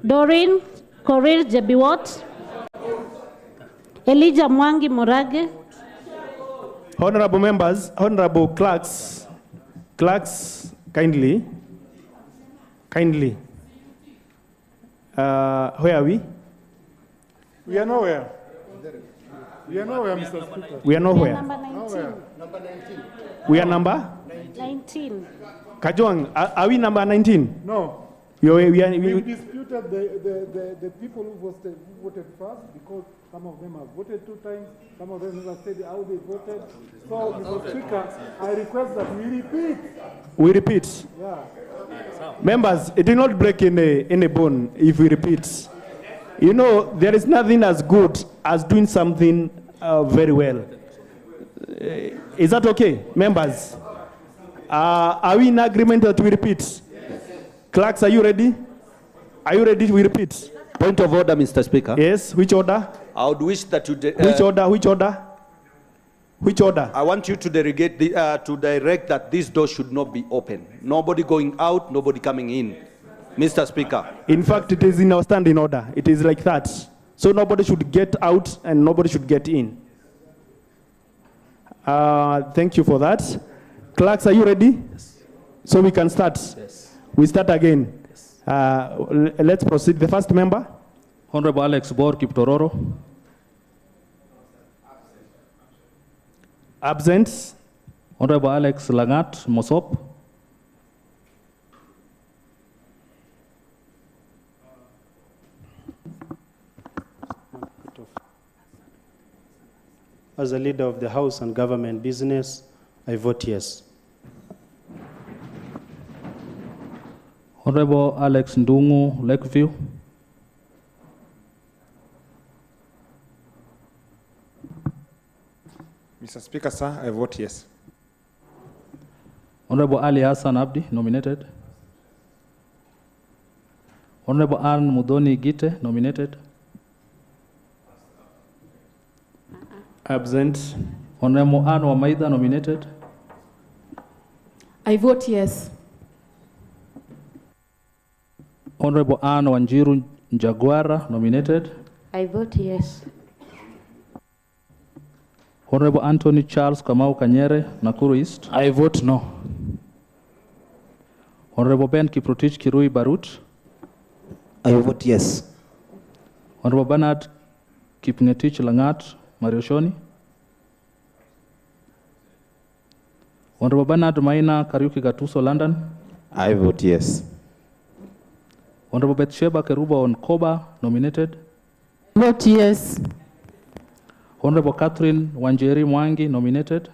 Doreen Korir Jebiwot, Elijah Mwangi Morage. Honorable members, honorable clerks, kindly. Where are we? We are nowhere. We are nowhere, Mr. Speaker. We are nowhere. Number 19. Nowhere. We are number? 19. Kajwang, are we number 19? No. We disputed the people who voted first because some of them have voted 2 times, some of them have said how they voted. So, Mr. Speaker, I request that we repeat. We repeat. Yeah. Members, it will not break any bone if we repeat. You know, there is nothing as good as doing something very well. Is that okay, members? Are we in agreement that we repeat? Clerks, are you ready? Are you ready? We repeat. Point of order, Mr. Speaker. Yes, which order? I would wish that you... Which order? Which order? I want you to direct that this door should not be open. Nobody going out, nobody coming in. Mr. Speaker. In fact, it is in our standing order. It is like that. So nobody should get out and nobody should get in. Thank you for that. Clerks, are you ready? Yes. So we can start. Yes. We start again. Yes. Let's proceed. The first member. Honorable Alex Bor Kiptororo. Absent. Honorable Alex Langat Mosop. As a leader of the House and Government Business, I vote yes. Honorable Alex Ndungu Lakeview. Mr. Speaker, sir, I vote yes. Honorable Ali Hassan Abdi, nominated. Honorable Ann Mudoni Gite, nominated. Absent. Honorable Ann Wamaida, nominated. I vote yes. Honorable Ann Wanjiru Njagwara, nominated. I vote yes. Honorable Anthony Charles Kamau Kanyere, Nakuru East. I vote no. Honorable Ben Kiprotich Kirui Barut. I vote yes. Honorable Bernard Kipngetich Langat Marioshoni. Honorable Bernard Maina Kariuki Gatuso London. I vote yes. Honorable Betsheba Keruba Onkoba, nominated. Vote yes. Honorable Catherine Wanjeri Mwangi, nominated.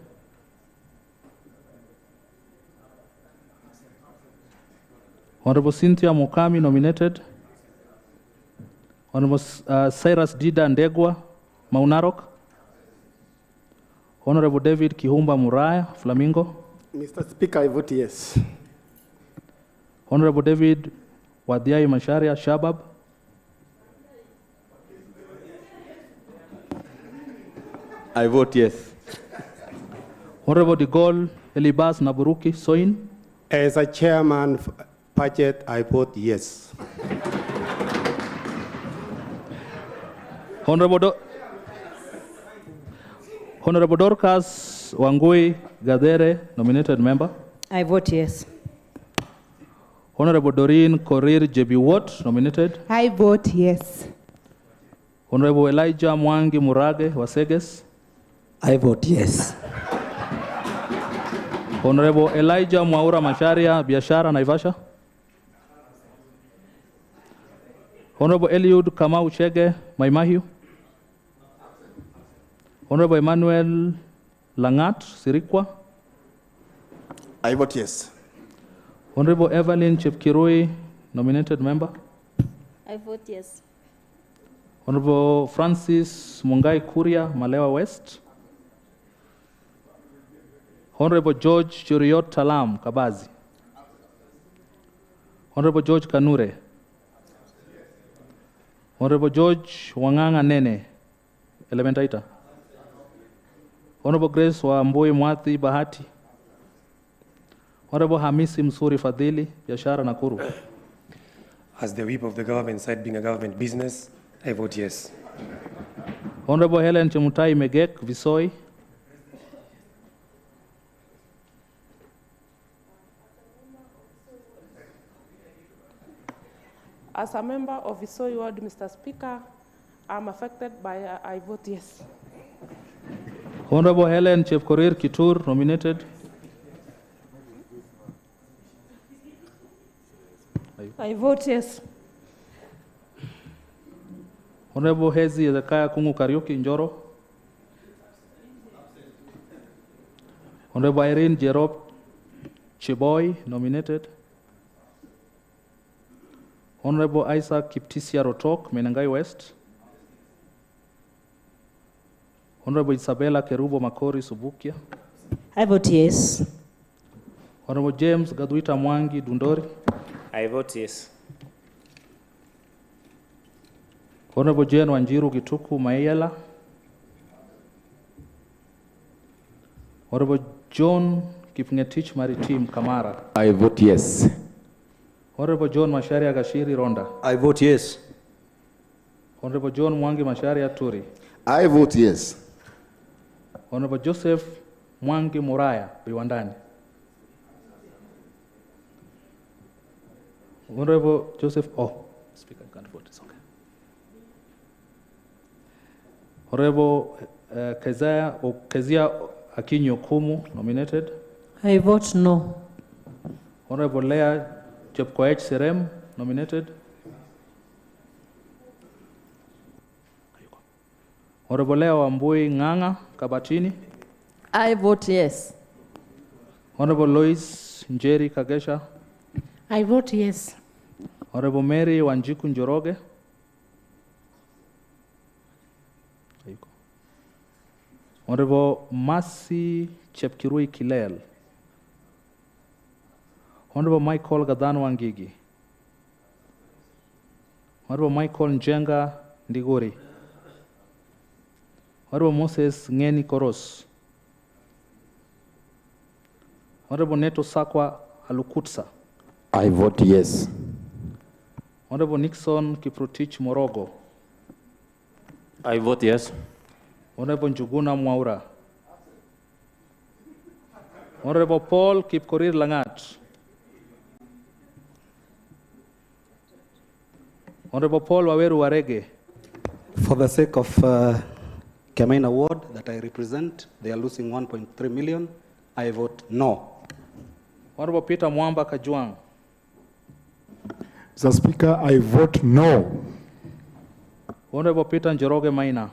Honorable Cynthia Mokami, nominated. Honorable Cyrus Dida Ndegwa, Maunarok. Honorable David Kihumba Muraya, Flamingo. Mr. Speaker, I vote yes. Honorable David Wadiai Masharia, Shabab. I vote yes. Honorable Digol Elibas Naburuki, Soin. As a chairman of budget, I vote yes. Honorable Dorcas Wangui Gadere, nominated member. I vote yes. Honorable Doreen Korir Jebiwot, nominated. I vote yes. Honorable Elijah Mwangi Murage Waseges. I vote yes. Honorable Elijah Mwaura Masharia Biashara Naivasha. Honorable Eliud Kamau Chege Maimahiu. Honorable Emmanuel Langat Sirikwa. I vote yes. Honorable Evelyn Chepkirui, nominated member. I vote yes. Honorable Francis Mungai Kuria, Malewa West. Honorable George Churiot Talam, Kabazi. Honorable George Kanure. Honorable George Wanganga Nene, Elementaita. Honorable Grace Wambui Mwathi Bahati. Honorable Hamisi Msuri Fadhili, Biashara Nakuru. As the whip of the government side being a government business, I vote yes. Honorable Helen Chemutai Megek, Visoi. As a member of Visoi Ward, Mr. Speaker, I'm affected by I vote yes. Honorable Helen Chepkorir Kitur, nominated. I vote yes. Honorable Hezi Ezekiah Kungu Kariuki, Njoro. Honorable Irene Jerop Cheboy, nominated. Honorable Isaac Kiptisia Rotok, Menengai West. Honorable Isabella Kerubo Makori, Subukia. I vote yes. Honorable James Gadwita Mwangi, Dundori. I vote yes. Honorable Jane Wanjiru Gituku Mayela. Honorable John Kipngetich Maritim Kamara. I vote yes. Honorable John Masharia Gashiri Ronda. I vote yes. Honorable John Mwangi Masharia Turi. I vote yes. Honorable Joseph Mwangi Muraya Biwandani. Honorable Joseph, Speaker, I can't vote, it's okay. Honorable Kezia Akinyo Kumu, nominated. I vote no. Honorable Leah Chepkoech Serem, nominated. Honorable Leah Wambui Nganga Kabatini. I vote yes. Honorable Lois Njeri Kagesha. I vote yes. Honorable Mary Wanjiku Njoroge. Honorable Mercy Chepkirui Kilel. Honorable Michael Gadan Wangigi. Honorable Michael Njenga Ndiguri. Honorable Moses Ngeni Koros. Honorable Neto Sakwa Alukutsa. I vote yes. Honorable Nixon Kiprotich Morogo. I vote yes. Honorable Njuguna Mwaura. Honorable Paul Kipkorir Langat. Honorable Paul Waweru Warege. For the sake of Kemaina Ward that I represent, they are losing 1.3 million. I vote no. Honorable Peter Mwamba Kajuang. Mr. Speaker, I vote no. Honorable Peter Njoroge Maina.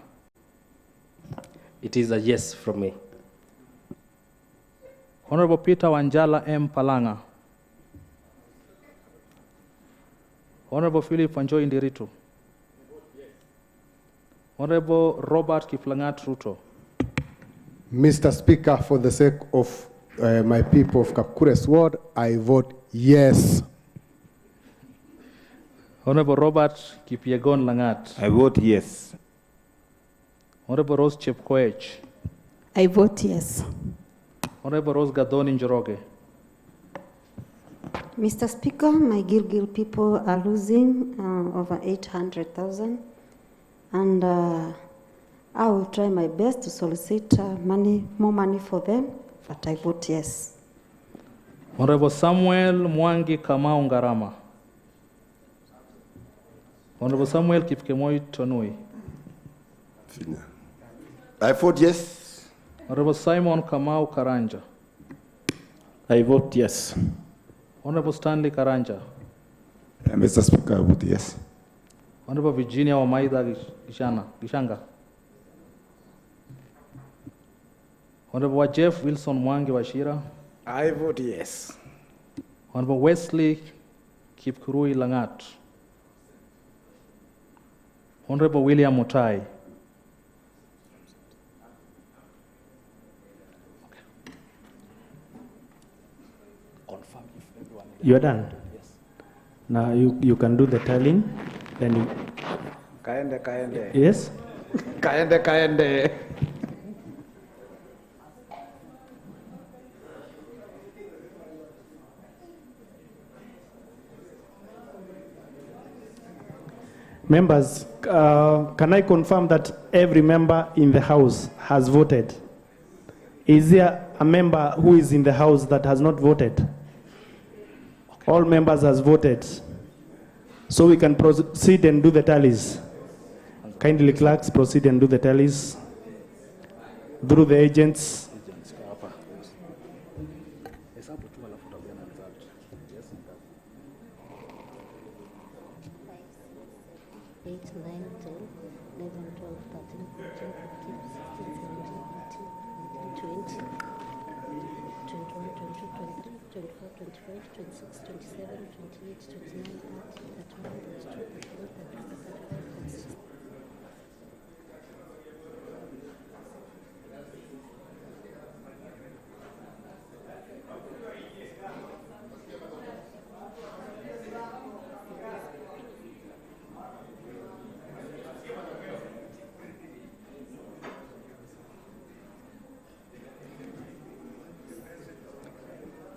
It is a yes from me. Honorable Peter Wanjala M. Palanga. Honorable Philip Wanjoi Ndiritu. Honorable Robert Kiplangat Ruto. Mr. Speaker, for the sake of my people of Kapkures Ward, I vote yes. Honorable Robert Kipyegon Langat. I vote yes. Honorable Rose Chepkoech. I vote yes. Honorable Rose Gadoni Njoroge. Mr. Speaker, my Gilgil people are losing over 800,000, and I will try my best to solicit more money for them, but I vote yes. Honorable Samuel Mwangi Kamau Ngarama. Honorable Samuel Kipkemoi Tonui. I vote yes. Honorable Simon Kamau Karanja. I vote yes. Honorable Stanley Karanja. Mr. Speaker, I vote yes. Honorable Virginia Wamaida Gishanga. Honorable Jeff Wilson Mwangi Washira. I vote yes. Honorable Wesley Kipkurui Langat. Honorable William Mutai. You are done? Yes. Now you can do the tallying. Then you... Kaende. Yes? Kaende. Members, can I confirm that every member in the House has voted? Is there a member who is in the House that has not voted? Okay. All members has voted. So we can proceed and do the tallies. Kindly clerks, proceed and do the tallies through the agents. 8, 9, 10, 11, 12, 13, 14, 15, 16, 17, 18, 19, 20, 21, 22, 23, 24, 25, 26, 27, 28, 29, 30, 31, 32, 33, 34, 35, 36.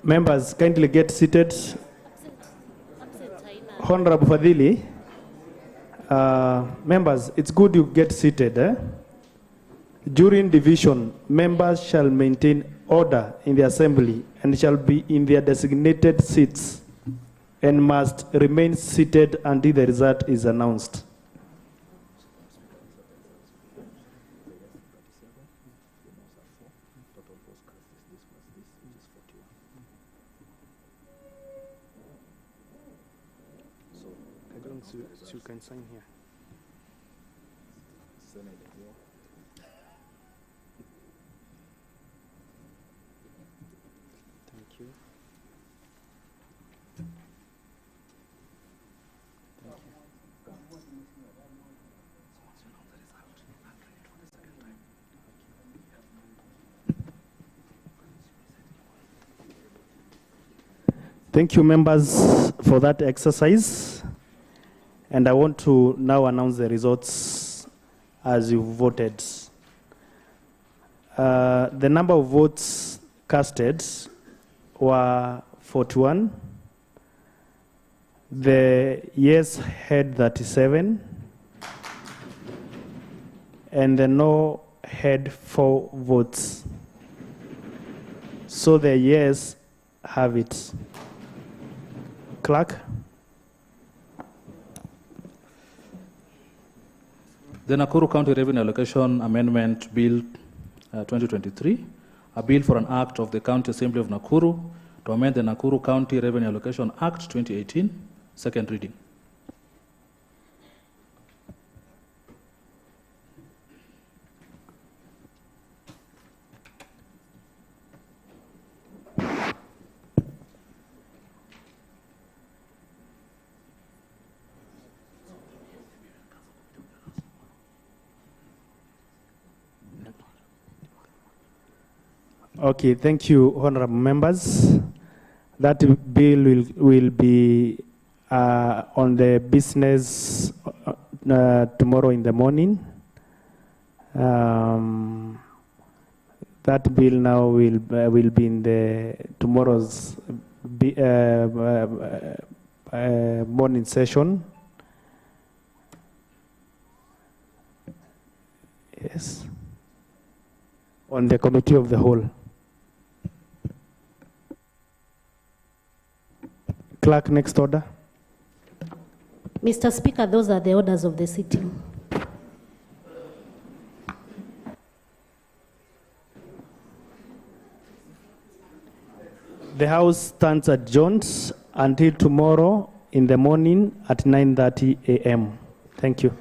Members, kindly get seated. Honorable Fadhili, members, it's good you get seated. During division, members shall maintain order in the assembly and shall be in their designated seats and must remain seated until the result is announced. So you can sign here. Thank you. Thank you, members, for that exercise. And I want to now announce the results as you voted. The number of votes casted were 41. The yes had 37. And the no had 4 votes. So the yes have it. Clerk? The Nakuru County Revenue Allocation Amendment Bill 2023, a bill for an act of the County Assembly of Nakuru to amend the Nakuru County Revenue Allocation Act 2018, second reading. Okay, thank you, honorable members. That bill will be on the business tomorrow in the morning. That bill now will be in the tomorrow's morning session. Yes, on the committee of the whole. Clerk, next order. Mr. Speaker, those are the orders of the sitting. The House stands adjourned until tomorrow in the morning at 9:30 a.m. Thank you.